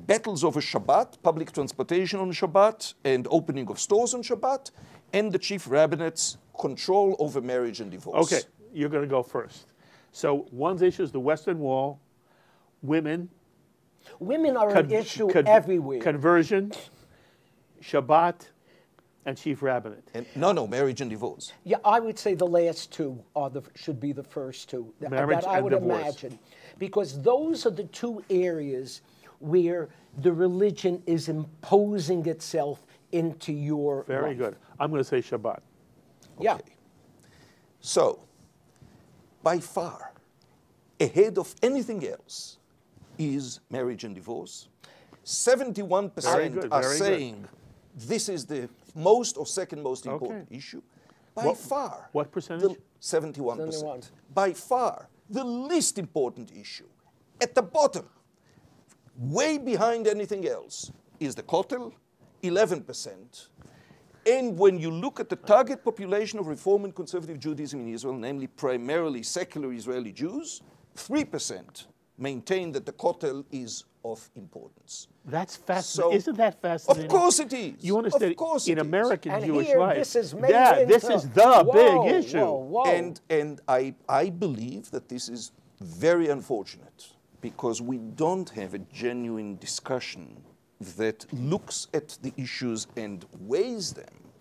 battles over Shabbat, public transportation on Shabbat, and opening of stores on Shabbat, and the chief rabbinate's control over marriage and divorce. Okay, you're going to go first. So one's issue is the Western Wall, women. Women are an issue everywhere. Conversion, Shabbat, and chief rabbinate. And no, marriage and divorce. Yeah, I would say the last two should be the first two. Marriage that I and would divorce. imagine. Because those are the two areas where the religion is imposing itself into your Very life. good. I'm going to say Shabbat. Yeah. Okay. So, by far, ahead of anything else is marriage and divorce. 71% are saying this is the most or second most important issue. By far. What percentage? 71%. 71. By far, the least important issue, at the bottom, way behind anything else, is the Kotel, 11%. And when you look at the target population of Reform and Conservative Judaism in Israel, namely primarily secular Israeli Jews, 3% maintain that the Kotel is of importance. That's fascinating. So, Isn't that fascinating? Of course it is. You understand, Of course in it is. American And Jewish here, life, this is made this into- is the Whoa, big issue. whoa, whoa. And I believe that this is very unfortunate because we don't have a genuine discussion that looks at the issues and weighs them.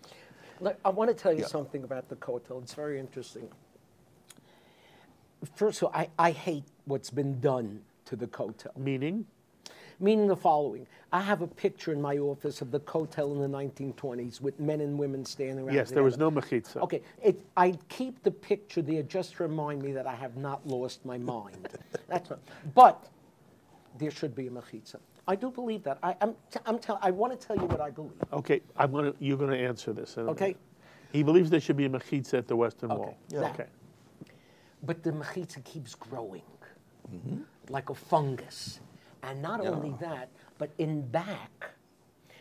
Look, I want to tell you Yeah. something about the Kotel. It's very interesting. First of all, I hate what's been done to the Kotel. Meaning? Meaning the following. I have a picture in my office of the Kotel in the 1920s with men and women standing around Yes, there was together. no mechitza. Okay, I keep the picture there just to remind me that I have not lost my mind. That's right. But there should be a mechitza. I do believe that. I want to tell you what I believe. Okay, you're going to answer this. in a Okay. minute. He believes there should be a mechitza at the Western Okay. Wall. Yeah. Okay. But the mechitza keeps growing like a fungus. And not only that, but in back,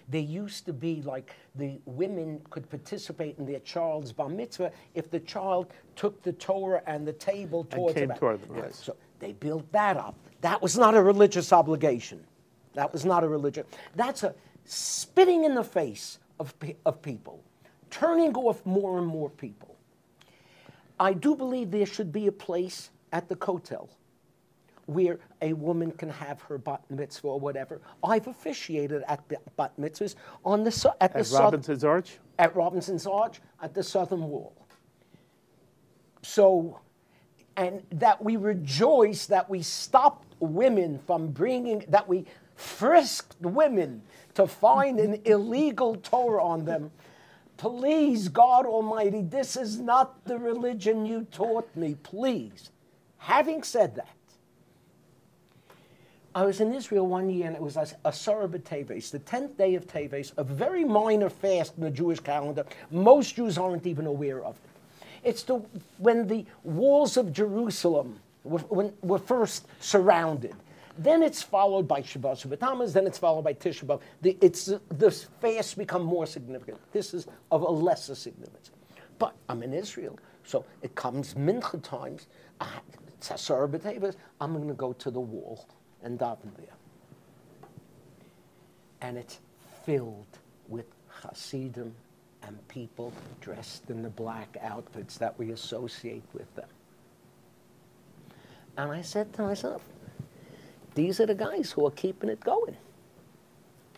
there used to be like the women could participate in their child's bar mitzvah if the child took the Torah and the table towards came the back. toward them, right. So they built that up. That was not a religious obligation. That was not a religion. That's a spitting in the face of people, turning off more and more people. I do believe there should be a place at the Kotel where a woman can have her bat mitzvah or whatever. I've officiated at the bat mitzvahs on the at Robinson's Arch? At Robinson's Arch, at the southern wall. So, and that we rejoice that we stopped women from bringing, that we frisked women to find an illegal Torah on them. Please, God Almighty, this is not the religion you taught me, please. Having said that, I was in Israel one year, and it was Asara B'Teves, the 10th day of Teves, a very minor fast in the Jewish calendar. Most Jews aren't even aware of it. It's when the walls of Jerusalem were first surrounded. Then it's followed by Shabbat Tammuz, then it's followed by Tisha B'Av. The fasts become more significant. This is of a lesser significance. But I'm in Israel, so it comes Mincha times. It's Asara B'Teves. I'm going to go to the wall and daven there. And it's filled with Hasidim and people dressed in the black outfits that we associate with them. And I said to myself, these are the guys who are keeping it going.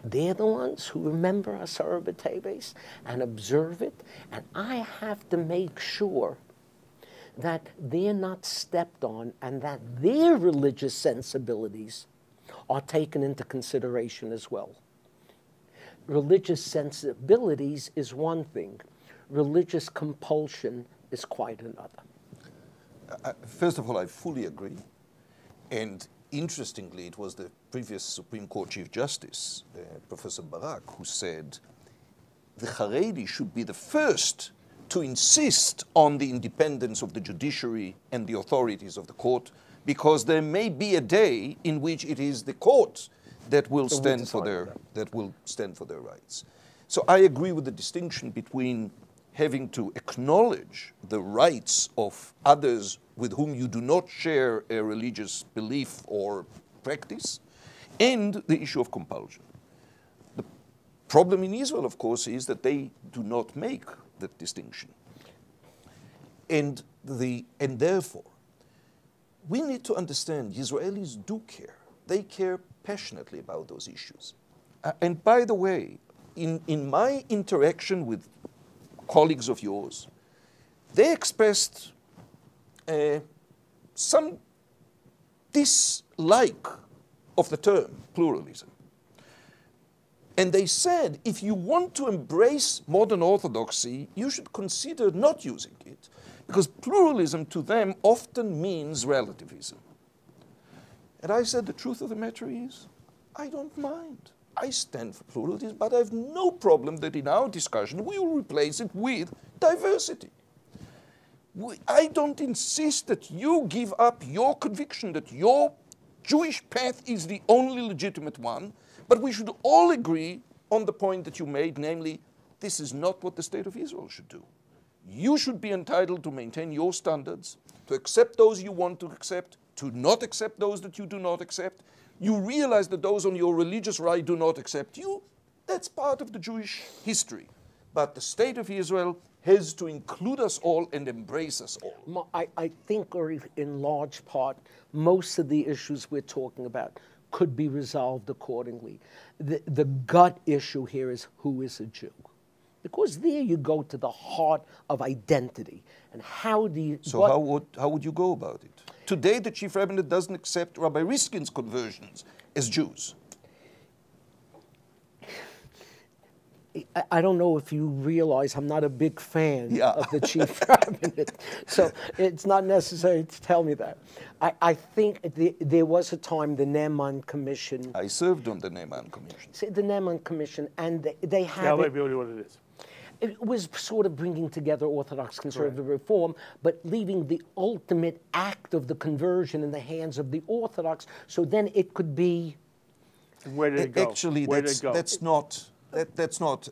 They're the ones who remember Asara B'Teves and observe it, and I have to make sure that they're not stepped on and that their religious sensibilities are taken into consideration as well. Religious sensibilities is one thing. Religious compulsion is quite another. First of all, I fully agree. And interestingly, it was the previous Supreme Court Chief Justice, Professor Barak, who said the Haredi should be the first to insist on the independence of the judiciary and the authorities of the court, because there may be a day in which it is the court that will stand for their rights. So I agree with the distinction between having to acknowledge the rights of others with whom you do not share a religious belief or practice, and the issue of compulsion. The problem in Israel, of course, is that they do not make that distinction. And therefore, we need to understand Israelis do care. They care passionately about those issues. And by the way, in my interaction with colleagues of yours, they expressed some dislike of the term pluralism. And they said, if you want to embrace modern orthodoxy, you should consider not using it, because pluralism to them often means relativism. And I said, the truth of the matter is, I don't mind. I stand for pluralism, but I have no problem that in our discussion we will replace it with diversity. I don't insist that you give up your conviction that your Jewish path is the only legitimate one, but we should all agree on the point that you made, namely, this is not what the State of Israel should do. You should be entitled to maintain your standards, to accept those you want to accept, to not accept those that you do not accept. You realize that those on your religious right do not accept you. That's part of the Jewish history. But the State of Israel has to include us all and embrace us all. I think, or in large part, most of the issues we're talking about could be resolved accordingly. The gut issue here is who is a Jew? Because there you go to the heart of identity. And how do you... So how would you go about it? Today, the Chief Rabbinate doesn't accept Rabbi Riskin's conversions as Jews. I don't know if you realize I'm not a big fan of the Chief Rabbinate, so it's not necessary to tell me that. I think there was a time, the Naaman Commission... I served on the Naaman Commission. See, the Naaman Commission, and they had... Tell everybody what it is. It was sort of bringing together Orthodox conservative reform, but leaving the ultimate act of the conversion in the hands of the Orthodox, so then it could be... And where did it go? Actually, that's not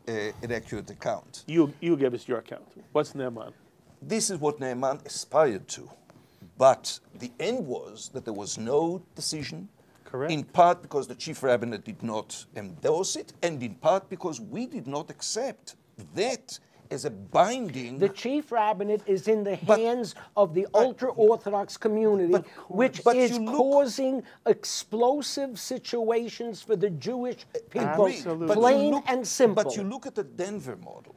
an accurate account. You give us your account. What's Naaman? This is what Naaman aspired to. But the end was that there was no decision. Correct. In part because the Chief Rabbinate did not endorse it, and in part because we did not accept that as a binding... The Chief Rabbinate is in the hands of the ultra-Orthodox community, which is causing explosive situations for the Jewish people, plain and simple. But you look at the Denver model.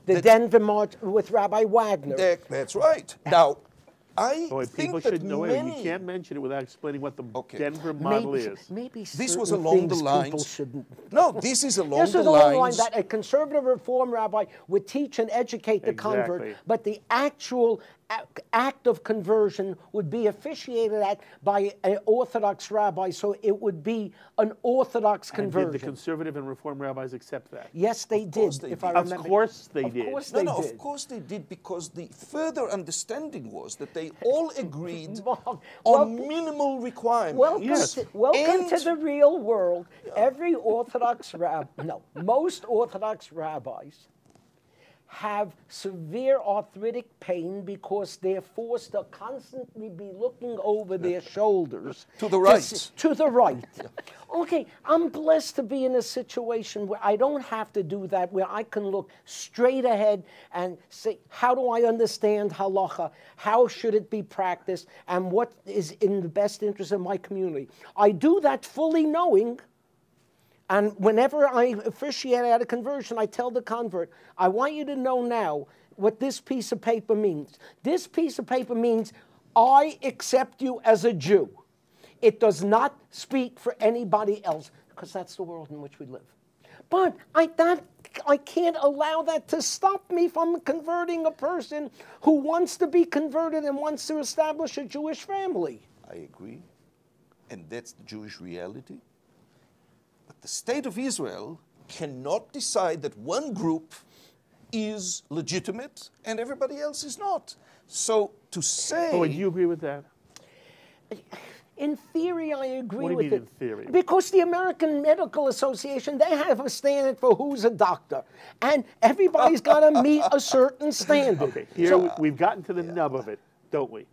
The Denver model with Rabbi Wagner. That's right. Now, I think people that should know many... You can't mention it without explaining what the Denver model is. Maybe this was along the lines... No, this is along this the is along lines... that a conservative reform rabbi would teach and educate the convert, but the actual act of conversion would be officiated at by an Orthodox rabbi, so it would be an Orthodox conversion. And did the conservative and reform rabbis accept that? Yes, they did, if I remember. Of course they did. Of course they did. Of course they did, because the further understanding was that they all agreed on minimal requirements. Welcome to the real world. Every Orthodox most Orthodox rabbis have severe arthritic pain because they're forced to constantly be looking over their shoulders. To the right. To the right. Okay, I'm blessed to be in a situation where I don't have to do that, where I can look straight ahead and say, how do I understand halacha? How should it be practiced? And what is in the best interest of my community? I do that fully knowing. And whenever I officiate at a conversion, I tell the convert, I want you to know now what this piece of paper means. This piece of paper means I accept you as a Jew. It does not speak for anybody else, because that's the world in which we live. But I can't allow that to stop me from converting a person who wants to be converted and wants to establish a Jewish family. I agree. And that's the Jewish reality. The State of Israel cannot decide that one group is legitimate and everybody else is not. So to say... Oh, do you agree with that? In theory, I agree What do you with mean it. in theory? Because the American Medical Association, they have a standard for who's a doctor. And everybody's got to meet a certain standard. Okay, here we've gotten to the nub of it, don't we?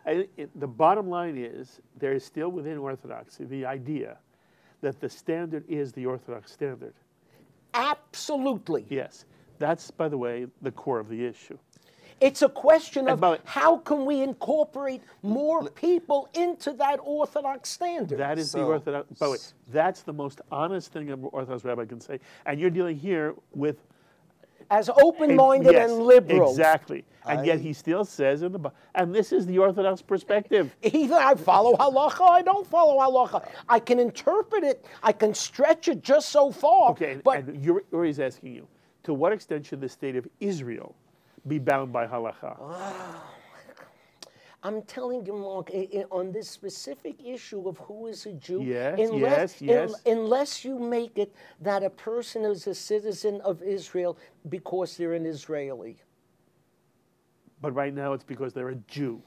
The bottom line is there is still within Orthodoxy the idea that the standard is the Orthodox standard. Absolutely. Yes. That's, by the way, the core of the issue. It's a question of how can we incorporate more people into that Orthodox standard. That is the Orthodox. By the way, that's the most honest thing an Orthodox rabbi can say. And you're dealing here with as open-minded yes, and liberal. Exactly. And yet he still says in the and this is the Orthodox perspective. Either I follow halacha, I don't follow halacha. I can interpret it, I can stretch it just so far. Okay, but and Uri's asking you, to what extent should the state of Israel be bound by halacha? I'm telling you, Mark, on this specific issue of who is a Jew, yes. unless you make it that a person is a citizen of Israel because they're an Israeli. But right now it's because they're a Jew.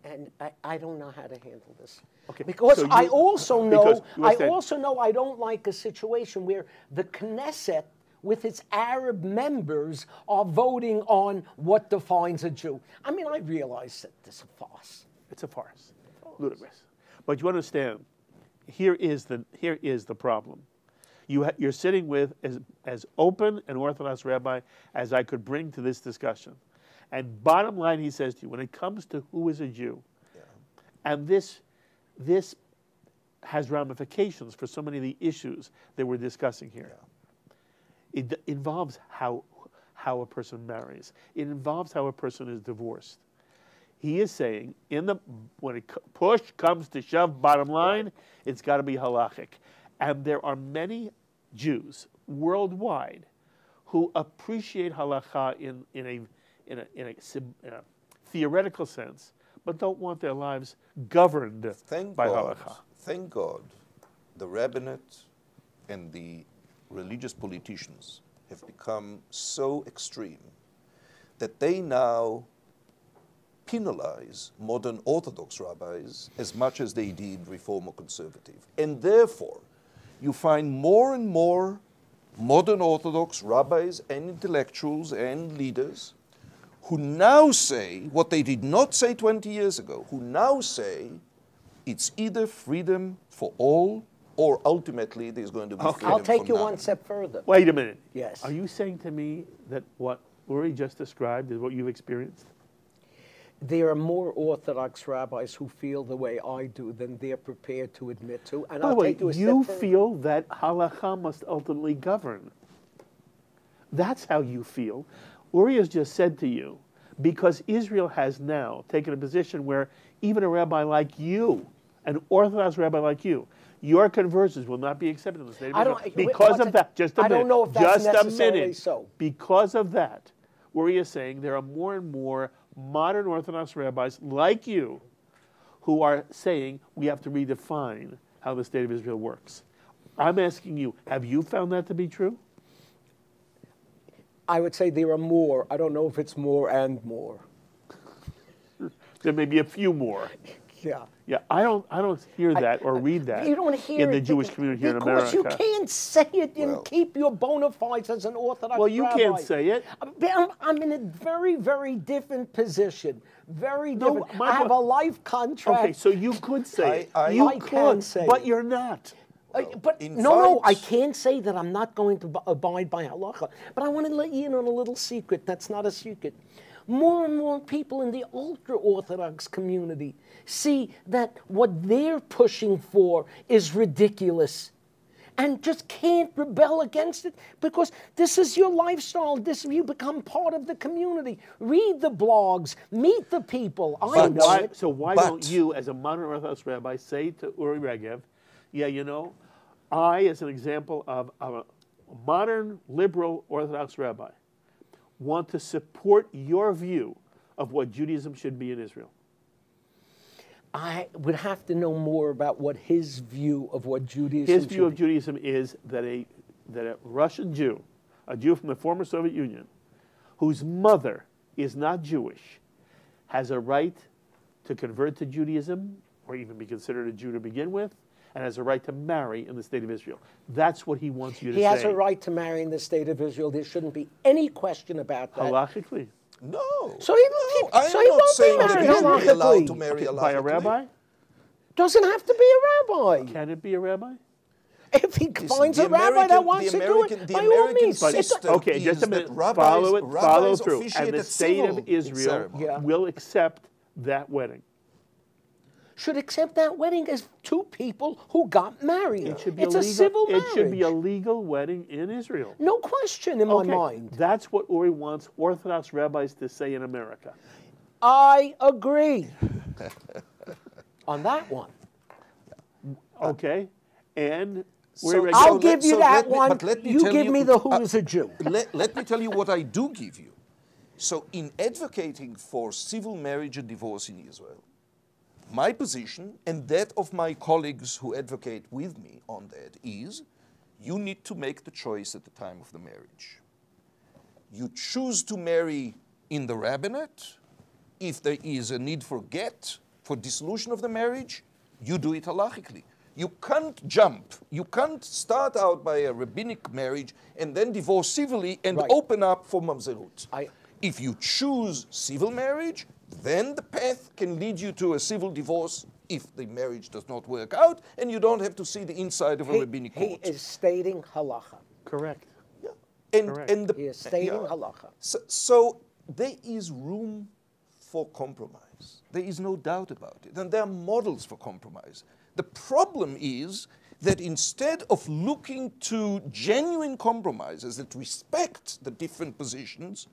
And I don't know how to handle this. Okay. Because so I also know I don't like a situation where the Knesset with its Arab members are voting on what defines a Jew. I mean, I realize that this is a farce. It's a farce. Ludicrous. But you understand, here is the problem. You're sitting with as open an Orthodox rabbi as I could bring to this discussion. And bottom line, he says to you, when it comes to who is a Jew, and this has ramifications for so many of the issues that we're discussing here. It involves how a person marries. It involves how a person is divorced. He is saying, when push comes to shove, bottom line, it's got to be halachic. And there are many Jews worldwide who appreciate halakha in a theoretical sense, but don't want their lives governed by halakha. Thank God, the Rabbinate and the religious politicians have become so extreme that they now penalize modern Orthodox rabbis as much as they did Reform or Conservative. And therefore, you find more and more modern Orthodox rabbis and intellectuals and leaders who now say what they did not say 20 years ago, who now say it's either freedom for all or ultimately there's going to be freedom I'll take for you none. one step further. Wait a minute. Yes. Are you saying to me that what Uri just described is what you've experienced? There are more Orthodox rabbis who feel the way I do than they're prepared to admit to. And By the I'll way, take you a you step further. feel that halakha must ultimately govern. That's how you feel. Uri has just said to you, because Israel has now taken a position where even a rabbi like you, an Orthodox rabbi like you, your conversions will not be accepted in the state of Israel. Because of that, just a minute. I don't know if that's just necessarily a minute. so. Because of that, Uri is saying there are more and more modern Orthodox rabbis like you who are saying we have to redefine how the state of Israel works. I'm asking you, have you found that to be true? I would say there are more. I don't know if it's more and more. There may be a few more. Yeah. Yeah, I don't hear that or read that You don't hear in the it Jewish community here in because America. you can't say it and keep your bona fides as an Orthodox Well, you rabbi. can't say it. I'm in a very, very different position. Very different. No, I have a life contract. Okay, so you could say it. I You can could, say but it. you're not. But no, I can't say that I'm not going to abide by halacha. But I want to let you in on a little secret that's not a secret. More and more people in the ultra-Orthodox community see that what they're pushing for is ridiculous and just can't rebel against it because this is your lifestyle. You become part of the community. Read the blogs. Meet the people. So why don't you, as a modern Orthodox rabbi, say to Uri Regev, yeah, you know, I, as an example of a modern liberal Orthodox rabbi, want to support your view of what Judaism should be in Israel? I would have to know more about what his view of what Judaism His view of Judaism is that a Russian Jew, a Jew from the former Soviet Union, whose mother is not Jewish, has a right to convert to Judaism or even be considered a Jew to begin with, and has a right to marry in the state of Israel. That's what he wants you to say. He has a right to marry in the state of Israel. There shouldn't be any question about that. Halachically. No. So he, no, I am so he not won't saying be that married he should be allowed to halachically. marry By a halachically. rabbi? Doesn't have to be a rabbi. Can it be a rabbi? If he Listen, finds the a rabbi American- that wants the to do American- it, the by all American means. system Okay, just a is that minute. rabbis- Follow rabbis through. officiate And the at state civil of Israel ceremony. will accept that wedding. Should accept that wedding as two people who got married. It should be it's a a legal, civil It marriage. should be a legal wedding in Israel. No question in my Okay, mind. that's what Uri wants Orthodox rabbis to say in America. I agree on that one. Okay? And So- Uri I'll so give let- you so that let me- one. but let me You tell give you- me the who is a Jew. Let me tell you what I do give you. So in advocating for civil marriage and divorce in Israel, my position and that of my colleagues who advocate with me on that is you need to make the choice at the time of the marriage. You choose to marry in the rabbinate. If there is a need for get, for dissolution of the marriage, you do it halachically. You can't jump. You can't start out by a rabbinic marriage and then divorce civilly and Right. open up for mamzerut. I- If you choose civil marriage, then the path can lead you to a civil divorce if the marriage does not work out, and you don't have to see the inside of a rabbinic He court. is stating halacha. correct. Yeah. And, Correct. and the, He is stating yeah. halacha. So there is room for compromise. There is no doubt about it. And there are models for compromise. The problem is that instead of looking to genuine compromises that respect the different positions,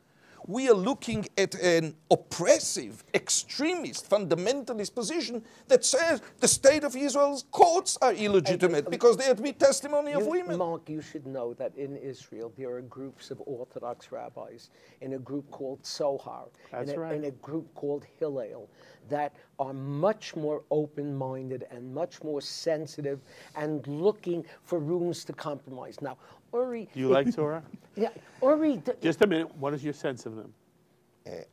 we are looking at an oppressive, extremist, fundamentalist position that says the state of Israel's courts are illegitimate because they admit testimony of women. Mark, you should know that in Israel there are groups of Orthodox rabbis in a group called Sohar, That's in, right. in a group called Hillel, that are much more open-minded and much more sensitive and looking for rooms to compromise. Now, Uri... Do you like Torah? Yeah, Uri... Just a minute. What is your sense of them?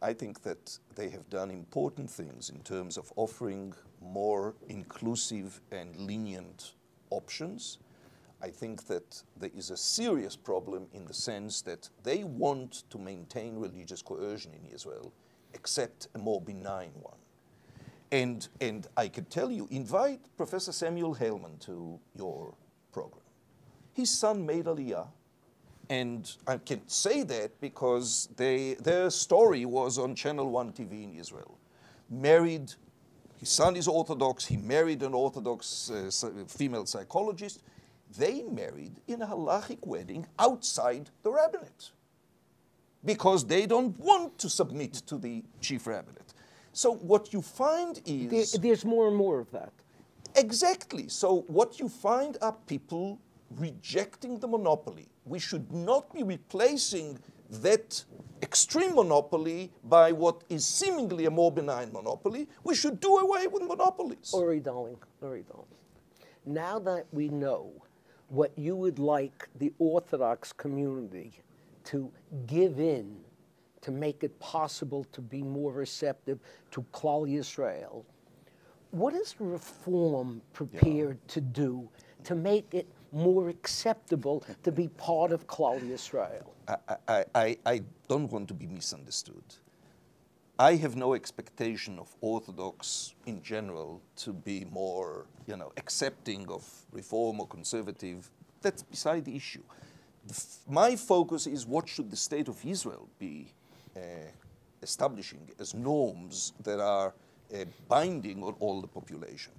I think that they have done important things in terms of offering more inclusive and lenient options. I think that there is a serious problem in the sense that they want to maintain religious coercion in Israel, except a more benign one. And I can tell you, invite Professor Samuel Hellman to your program. His son made Aliyah. And I can say that because their story was on Channel 1 TV in Israel. Married, his son is Orthodox, he married an Orthodox female psychologist. They married in a halachic wedding outside the rabbinate because they don't want to submit to the chief rabbinate. So what you find is... There's more and more of that. Exactly. So what you find are people rejecting the monopoly. We should not be replacing that extreme monopoly by what is seemingly a more benign monopoly. We should do away with monopolies. Uri, darling. Now that we know what you would like the Orthodox community to give in to make it possible to be more receptive to Klal Yisrael, what is Reform prepared to do to make it more acceptable to be part of Klal Yisrael? I don't want to be misunderstood. I have no expectation of Orthodox in general to be more, accepting of reform or conservative. That's beside the issue. My focus is what should the state of Israel be establishing as norms that are binding on all the population.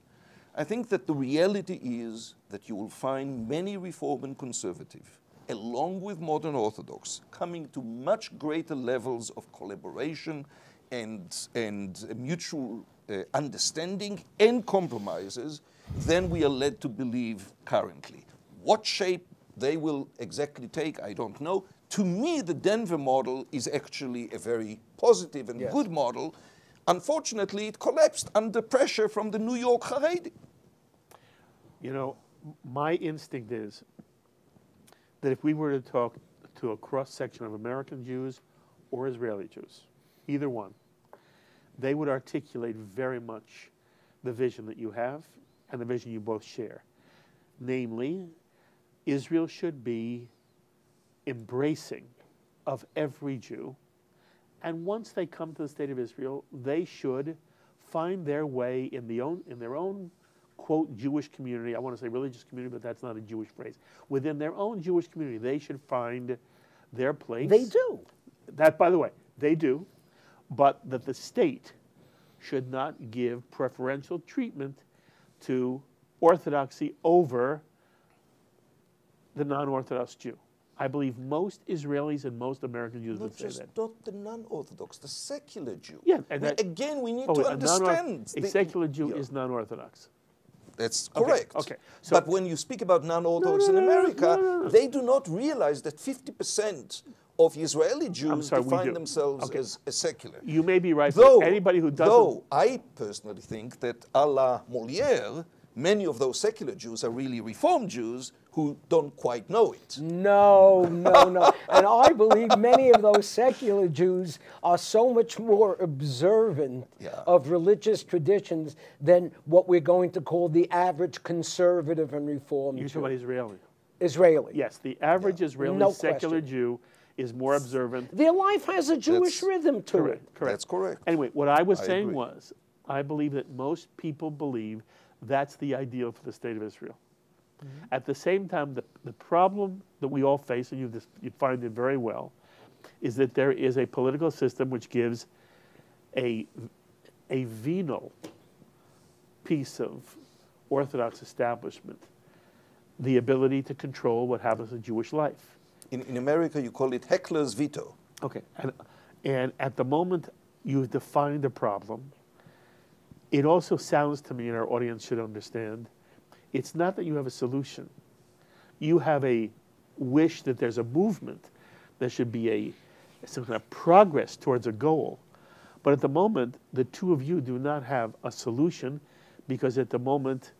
I think that the reality is that you will find many Reform and Conservative, along with modern Orthodox, coming to much greater levels of collaboration and mutual understanding and compromises than we are led to believe currently. What shape they will exactly take, I don't know. To me, the Denver model is actually a very positive and good model. Unfortunately, it collapsed under pressure from the New York Haredi. My instinct is that if we were to talk to a cross-section of American Jews or Israeli Jews, either one, they would articulate very much the vision that you have and the vision you both share. Namely, Israel should be embracing of every Jew, and once they come to the state of Israel, they should find their way in their own, quote, Jewish community. I want to say religious community, but that's not a Jewish phrase. Within their own Jewish community, they should find their place. They do. That, by the way, they do, but that the state should not give preferential treatment to Orthodoxy over the non-Orthodox Jew. I believe most Israelis and most American Jews would say that. Not the non-Orthodox, the secular Jew. Yeah, and again, we need to understand. A secular Jew is non-Orthodox. That's correct. Okay. So, but when you speak about non-Orthodox in America, they do not realize that 50% of Israeli Jews define themselves as secular. You may be right, but anybody who doesn't... Though I personally think that a la Molière, many of those secular Jews are really Reformed Jews who don't quite know it. No. And I believe many of those secular Jews are so much more observant of religious traditions than what we're going to call the average conservative and Reformed Jew. You're talking about Israeli? Israeli. Yes, the average Israeli secular Jew is more observant. Their life has a Jewish rhythm to it. Correct. That's correct. Anyway, what I was saying was, I believe that most people believe that's the ideal for the state of Israel. Mm-hmm. At the same time, the problem that we all face, and you find it very well, is that there is a political system which gives a venal piece of Orthodox establishment the ability to control what happens in Jewish life. In America, you call it heckler's veto. Okay, and at the moment you've defined the problem, it also sounds to me, and our audience should understand, it's not that you have a solution. You have a wish that there's a movement. There should be some kind of progress towards a goal. But at the moment, the two of you do not have a solution because at the moment,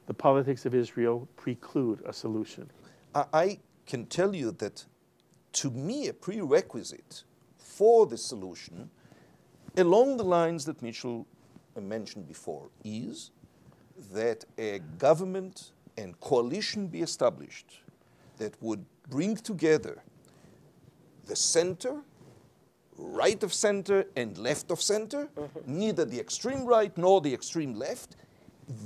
the politics of Israel preclude a solution. I can tell you that, to me, a prerequisite for the solution, along the lines that Mitchell mentioned before, is that a government and coalition be established that would bring together the center, right of center, and left of center, neither the extreme right nor the extreme left.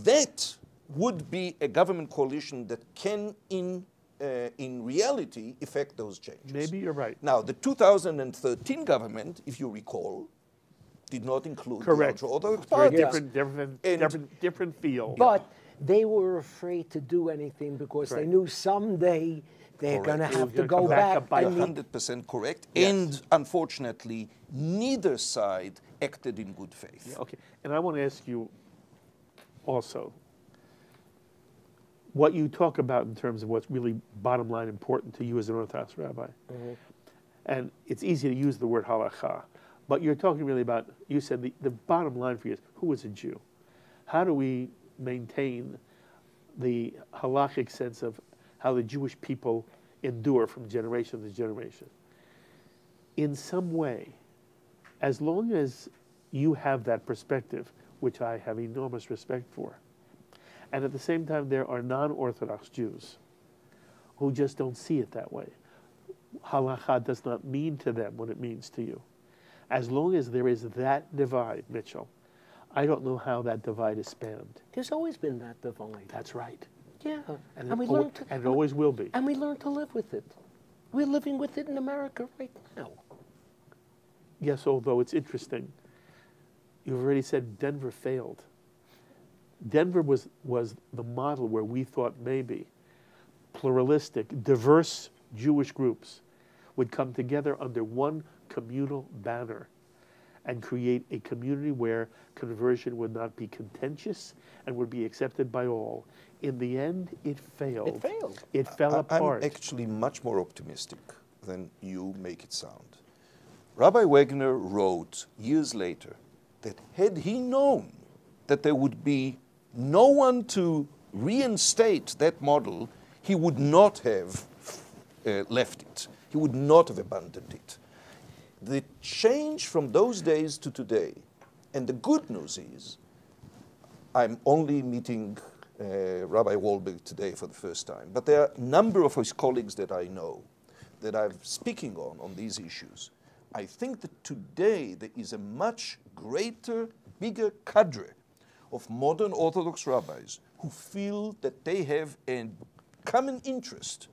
That would be a government coalition that can, in reality, effect those changes. Maybe you're right. Now, the 2013 government, if you recall, did not include the ultra-Orthodox party. Different field. But they were afraid to do anything because they knew someday they're going to have to go back. 100% correct. Yes. And unfortunately, neither side acted in good faith. Yeah, okay. And I want to ask you also, what you talk about in terms of what's really bottom line important to you as an Orthodox rabbi. Mm-hmm. And it's easy to use the word halakha, but you're talking really about, you said the bottom line for you is, who is a Jew? How do we maintain the halakhic sense of how the Jewish people endure from generation to generation? In some way, as long as you have that perspective, which I have enormous respect for, and at the same time there are non-Orthodox Jews who just don't see it that way. Halakha does not mean to them what it means to you. As long as there is that divide, Mitchell, I don't know how that divide is spanned. There's always been that divide. That's right. Yeah, and it always will be. And we learn to live with it. We're living with it in America right now. Yes, although it's interesting. You've already said Denver failed. Denver was the model where we thought maybe pluralistic, diverse Jewish groups would come together under one communal banner and create a community where conversion would not be contentious and would be accepted by all. In the end, it failed. It failed. It fell apart. I'm actually much more optimistic than you make it sound. Rabbi Wagner wrote years later that had he known that there would be no one to reinstate that model, he would not have left it. He would not have abandoned it. The change from those days to today, and the good news is, I'm only meeting Rabbi Wohlberg today for the first time, but there are a number of his colleagues that I know that I'm speaking on these issues. I think that today there is a much greater, bigger cadre of modern Orthodox rabbis who feel that they have a common interest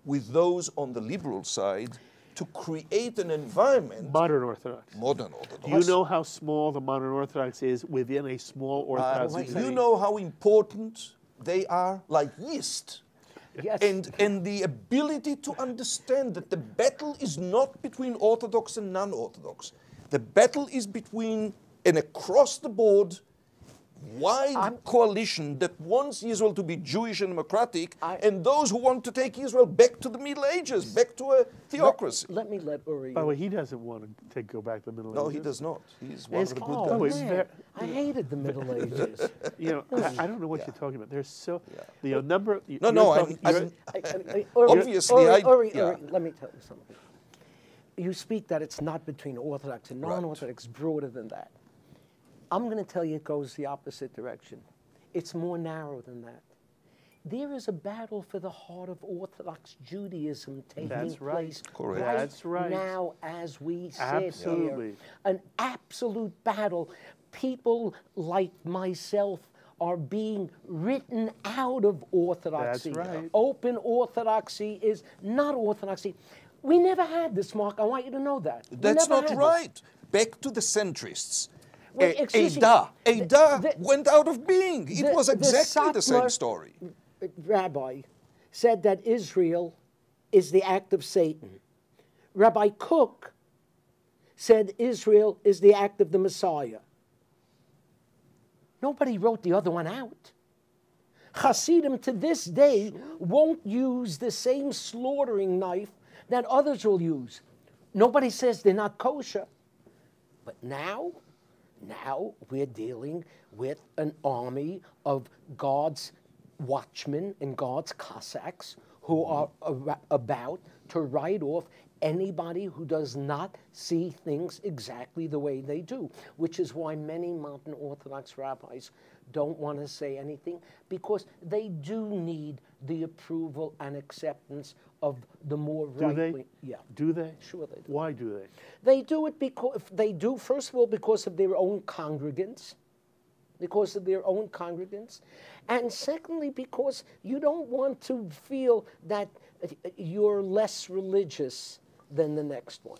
with those on the liberal side to create an environment. Modern Orthodox. Modern Orthodox. Do you know how small the modern Orthodox is within a small Orthodox society? You know how important they are, like yeast. Yes. And the ability to understand that the battle is not between Orthodox and non-Orthodox. The battle is between an across-the-board wide coalition that wants Israel to be Jewish and democratic, and those who want to take Israel back to the Middle Ages, back to a theocracy. Let me let Uri. By the way, he doesn't want to go back to the Middle Ages. No, he does not. He's one of the good Oh, guys. man. I hated the Middle Ages. You know, I don't know what you're talking about. There's so the number. Obviously, Uri, let me tell you something. You speak that it's not between Orthodox and non-Orthodox, broader than that. I'm going to tell you it goes the opposite direction. It's more narrow than that. There is a battle for the heart of Orthodox Judaism taking place right now as we sit here. An absolute battle. People like myself are being written out of Orthodoxy. That's right. Open Orthodoxy is not Orthodoxy. We never had this, Mark. I want you to know that. That's not right. Back to the centrists. Well, Ada went out of being. It was exactly the same story. Rabbi said that Israel is the act of Satan. Rabbi Kook said Israel is the act of the Messiah. Nobody wrote the other one out. Hasidim to this day won't use the same slaughtering knife that others will use. Nobody says they're not kosher. But now we're dealing with an army of God's watchmen and God's Cossacks who are about to write off anybody who does not see things exactly the way they do, which is why many modern Orthodox rabbis don't want to say anything, because they do need the approval and acceptance of the more right-wing. Yeah. Do they? Sure they do. Why do they? They do it because first of all, because of their own congregants. And secondly, because you don't want to feel that you're less religious than the next one.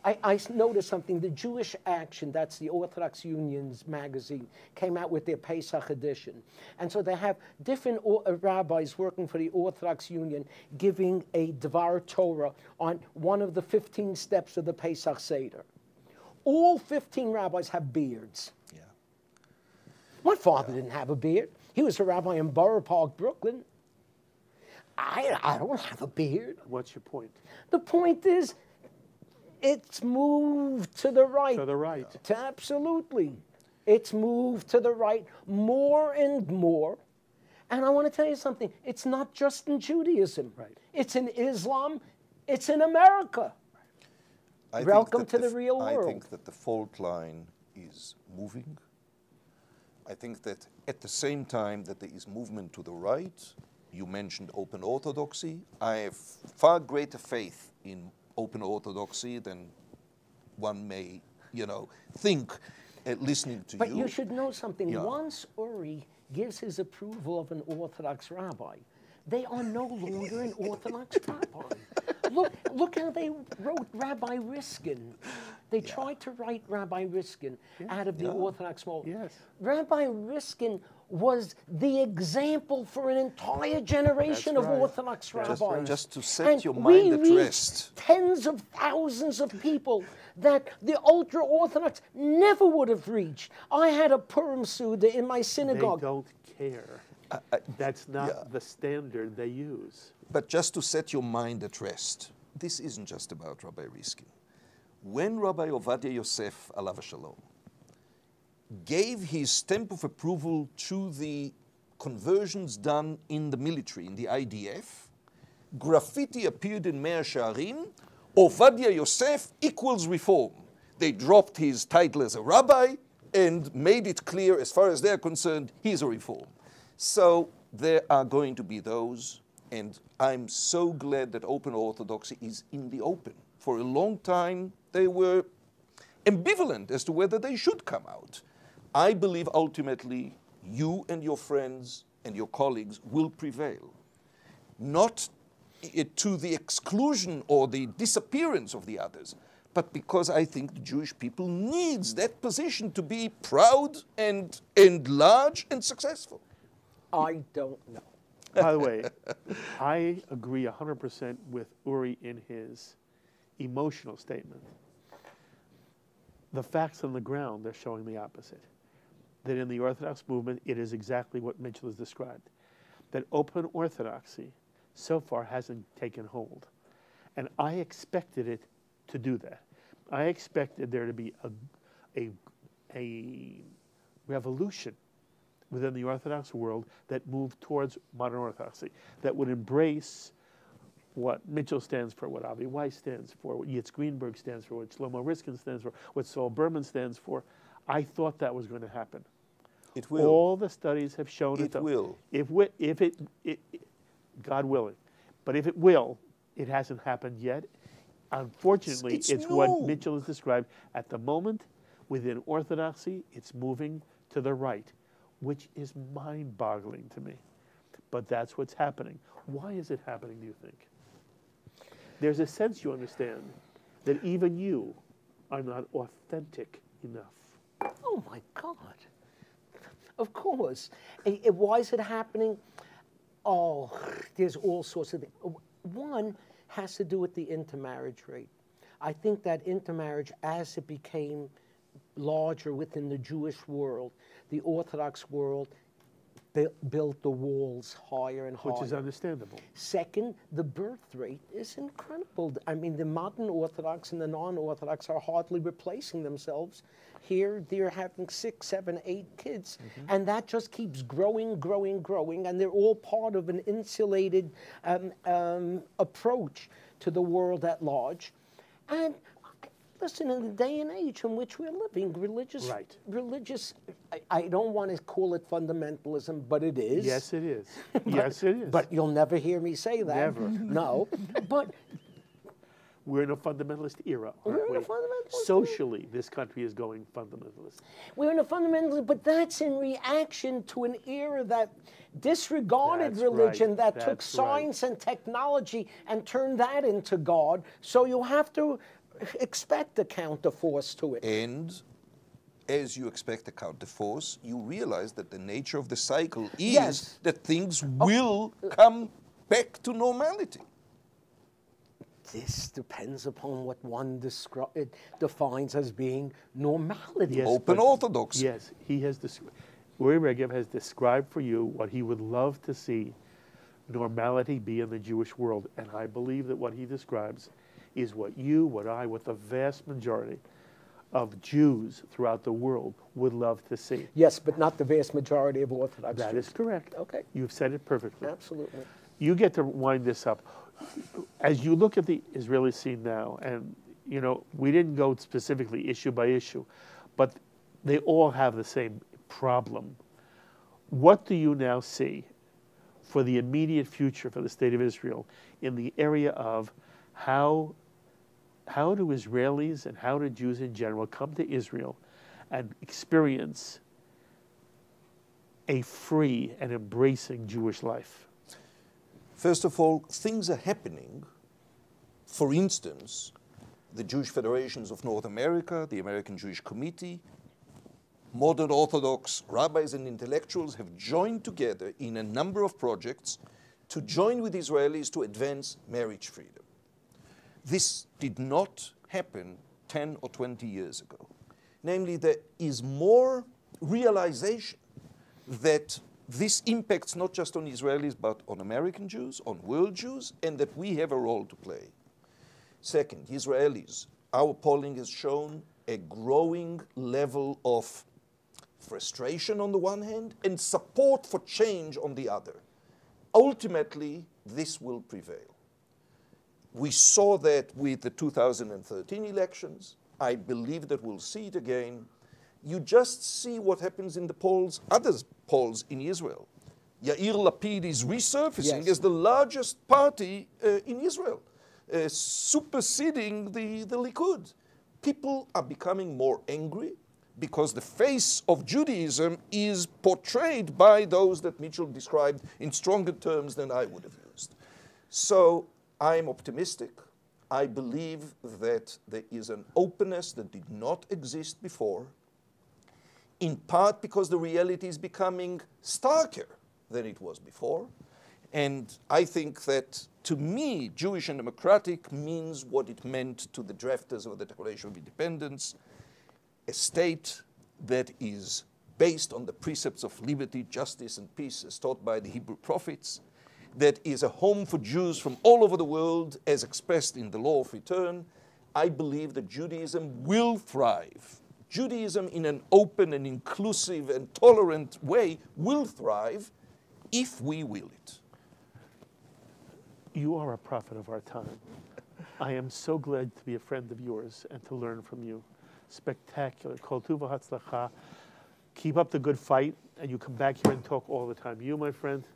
I noticed something. The Jewish Action, that's the Orthodox Union's magazine, came out with their Pesach edition. And so they have different rabbis working for the Orthodox Union giving a Dvar Torah on one of the 15 steps of the Pesach Seder. All 15 rabbis have beards. Yeah. My father didn't have a beard. He was a rabbi in Borough Park, Brooklyn. I don't have a beard. What's your point? The point is, it's moved to the right. To the right. Absolutely. It's moved to the right more and more. And I want to tell you something. It's not just in Judaism. Right. It's in Islam. It's in America. Welcome to the real world. I think that the fault line is moving. I think that at the same time that there is movement to the right, you mentioned open orthodoxy. I have far greater faith in open orthodoxy than one may, think listening to you. But you should know something. Yeah. Once Uri gives his approval of an Orthodox rabbi, they are no longer an Orthodox rabbi. Look how they wrote Rabbi Riskin. They tried to write Rabbi Riskin out of the Orthodox mold. Yes. Rabbi Riskin was the example for an entire generation of Orthodox rabbis. Just to set your mind at rest. Tens of thousands of people that the ultra-Orthodox never would have reached. I had a Purim Suda in my synagogue. They don't care. That's not the standard they use. But just to set your mind at rest, this isn't just about Rabbi Riskin. When Rabbi Ovadia Yosef, alav shalom, gave his stamp of approval to the conversions done in the military, in the IDF, graffiti appeared in Mea Shearim, Ovadia Yosef equals reform. They dropped his title as a rabbi, and made it clear, as far as they're concerned, he's a reform. So there are going to be those, and I'm so glad that open orthodoxy is in the open. For a long time, they were ambivalent as to whether they should come out. I believe ultimately you and your friends and your colleagues will prevail. Not to the exclusion or the disappearance of the others, but because I think the Jewish people needs that position to be proud and large and successful. I don't know. By the way, I agree 100% with Uri in his emotional statement. The facts on the ground, they're showing the opposite. That in the Orthodox movement, it is exactly what Mitchell has described. That open orthodoxy so far hasn't taken hold. And I expected it to do that. I expected there to be a revolution within the Orthodox world that moved towards modern orthodoxy, that would embrace what Mitchell stands for, what Avi Weiss stands for, what Yitz Greenberg stands for, what Shlomo Riskin stands for, what Saul Berman stands for. I thought that was going to happen. It will. All the studies have shown it. It will. If it, God willing, but if it will, it hasn't happened yet. Unfortunately, it's what Mitchell has described. At the moment, within orthodoxy, it's moving to the right, which is mind-boggling to me. But that's what's happening. Why is it happening, do you think? There's a sense, you understand, that even you are not authentic enough. Oh, my God. Of course. Why is it happening? Oh, there's all sorts of things. One has to do with the intermarriage rate. I think that intermarriage, as it became larger within the Jewish world, the Orthodox world built the walls higher and higher. Which is understandable. Second, the birth rate is incredible. I mean, the modern Orthodox and the non-Orthodox are hardly replacing themselves. Here, they're having 6, 7, 8 kids, and that just keeps growing, growing, growing, and they're all part of an insulated approach to the world at large. And listen, in the day and age in which we're living, religious, I don't want to call it fundamentalism, but it is. Yes, it is. Yes, it is. But you'll never hear me say that. Never. No, but we're in a fundamentalist era, aren't we? We're in a fundamentalist Socially, this country is going fundamentalist. We're in a fundamentalist, but that's in reaction to an era that disregarded That's religion, right. that That's took science and technology and turned that into God. So you have to expect a counterforce to it. And as you expect a counterforce, you realize that the nature of the cycle is that things will come back to normality. This depends upon what one defines as being normality. Yes, Open orthodoxy. Yes, he has Uri Regev has described for you what he would love to see normality be in the Jewish world. And I believe that what he describes is what you, what I, what the vast majority of Jews throughout the world would love to see. Yes, but not the vast majority of Orthodox That Jews. is correct. Okay. You've said it perfectly. Absolutely. You get to wind this up. As you look at the Israeli scene now, and you know, we didn't go specifically issue by issue, but they all have the same problem. What do you now see for the immediate future for the state of Israel in the area of how do Israelis and how do Jews in general come to Israel and experience a free and embracing Jewish life? First of all, things are happening. For instance, the Jewish Federations of North America, the American Jewish Committee, modern Orthodox rabbis and intellectuals have joined together in a number of projects to join with Israelis to advance marriage freedom. This did not happen 10 or 20 years ago. Namely, there is more realization that this impacts not just on Israelis, but on American Jews, on world Jews, and that we have a role to play. Second, Israelis, our polling has shown a growing level of frustration on the one hand and support for change on the other. Ultimately, this will prevail. We saw that with the 2013 elections. I believe that we'll see it again. You just see what happens in the polls, other polls in Israel. Yair Lapid is resurfacing as the largest party in Israel, superseding the Likud. People are becoming more angry because the face of Judaism is portrayed by those that Mitchell described in stronger terms than I would have used. So I'm optimistic. I believe that there is an openness that did not exist before, in part because the reality is becoming starker than it was before. And I think that, to me, Jewish and democratic means what it meant to the drafters of the Declaration of Independence, a state that is based on the precepts of liberty, justice, and peace as taught by the Hebrew prophets, that is a home for Jews from all over the world as expressed in the law of return. I believe that Judaism will thrive. Judaism in an open and inclusive and tolerant way will thrive if we will it. You are a prophet of our time. I am so glad to be a friend of yours and to learn from you. Spectacular. Kol tuv v'hatzlacha. Keep up the good fight, and you come back here and talk all the time. You, my friend,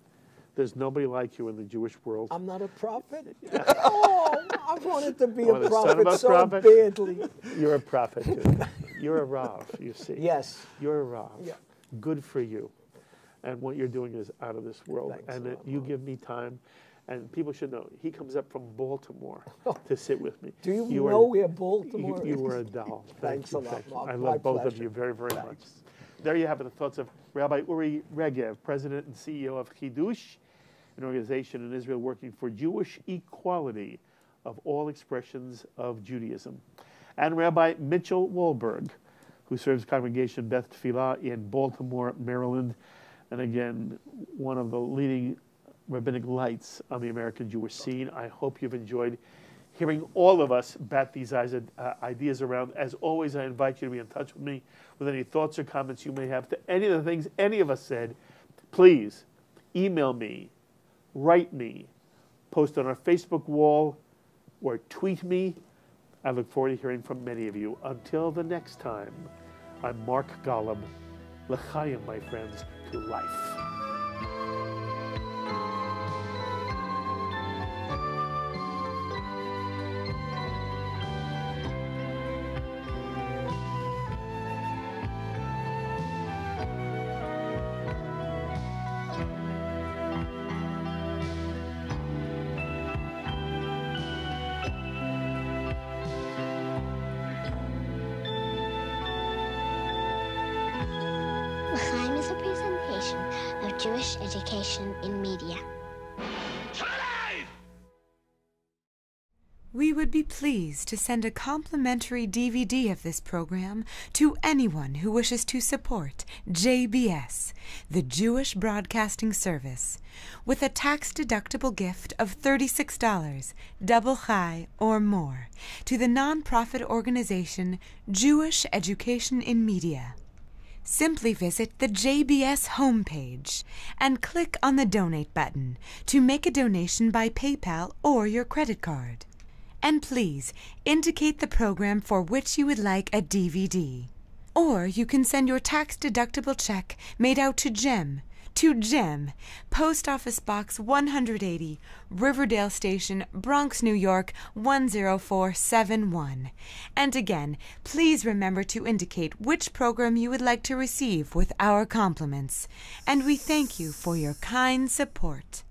there's nobody like you in the Jewish world. I'm not a prophet? Oh, I wanted to be a prophet so prophet? badly. You're a prophet, too. You're a Rav, you see. Yes. You're a Rav. Yeah. Good for you. And what you're doing is out of this world. Thanks and a lot, you give me time. And people should know, he comes up from Baltimore to sit with me. Do you know where Baltimore is? You were a doll. Thanks a lot, Mark. I love both pleasure. of you very, very much. There you have it, the thoughts of Rabbi Uri Regev, President and CEO of Hiddush, an organization in Israel working for Jewish equality of all expressions of Judaism. And Rabbi Mitchell Wohlberg, who serves Congregation Beth Tfiloh in Baltimore, Maryland, and again, one of the leading rabbinic lights on the American Jewish scene. I hope you've enjoyed hearing all of us bat these ideas around. As always, I invite you to be in touch with me with any thoughts or comments you may have to any of the things any of us said. Please email me, write me, post on our Facebook wall, or tweet me. I look forward to hearing from many of you. Until the next time, I'm Mark Golub. L'chaim, my friends, to life. L'chaim is a presentation of Jewish education in media. We would be pleased to send a complimentary DVD of this program to anyone who wishes to support JBS, the Jewish Broadcasting Service, with a tax-deductible gift of $36, double chai or more, to the nonprofit organization Jewish Education in Media. Simply visit the JBS homepage and click on the Donate button to make a donation by PayPal or your credit card. And please indicate the program for which you would like a DVD. Or you can send your tax-deductible check made out to GEM, Post Office Box 180, Riverdale Station, Bronx, New York 10471. And again, please remember to indicate which program you would like to receive with our compliments. And we thank you for your kind support.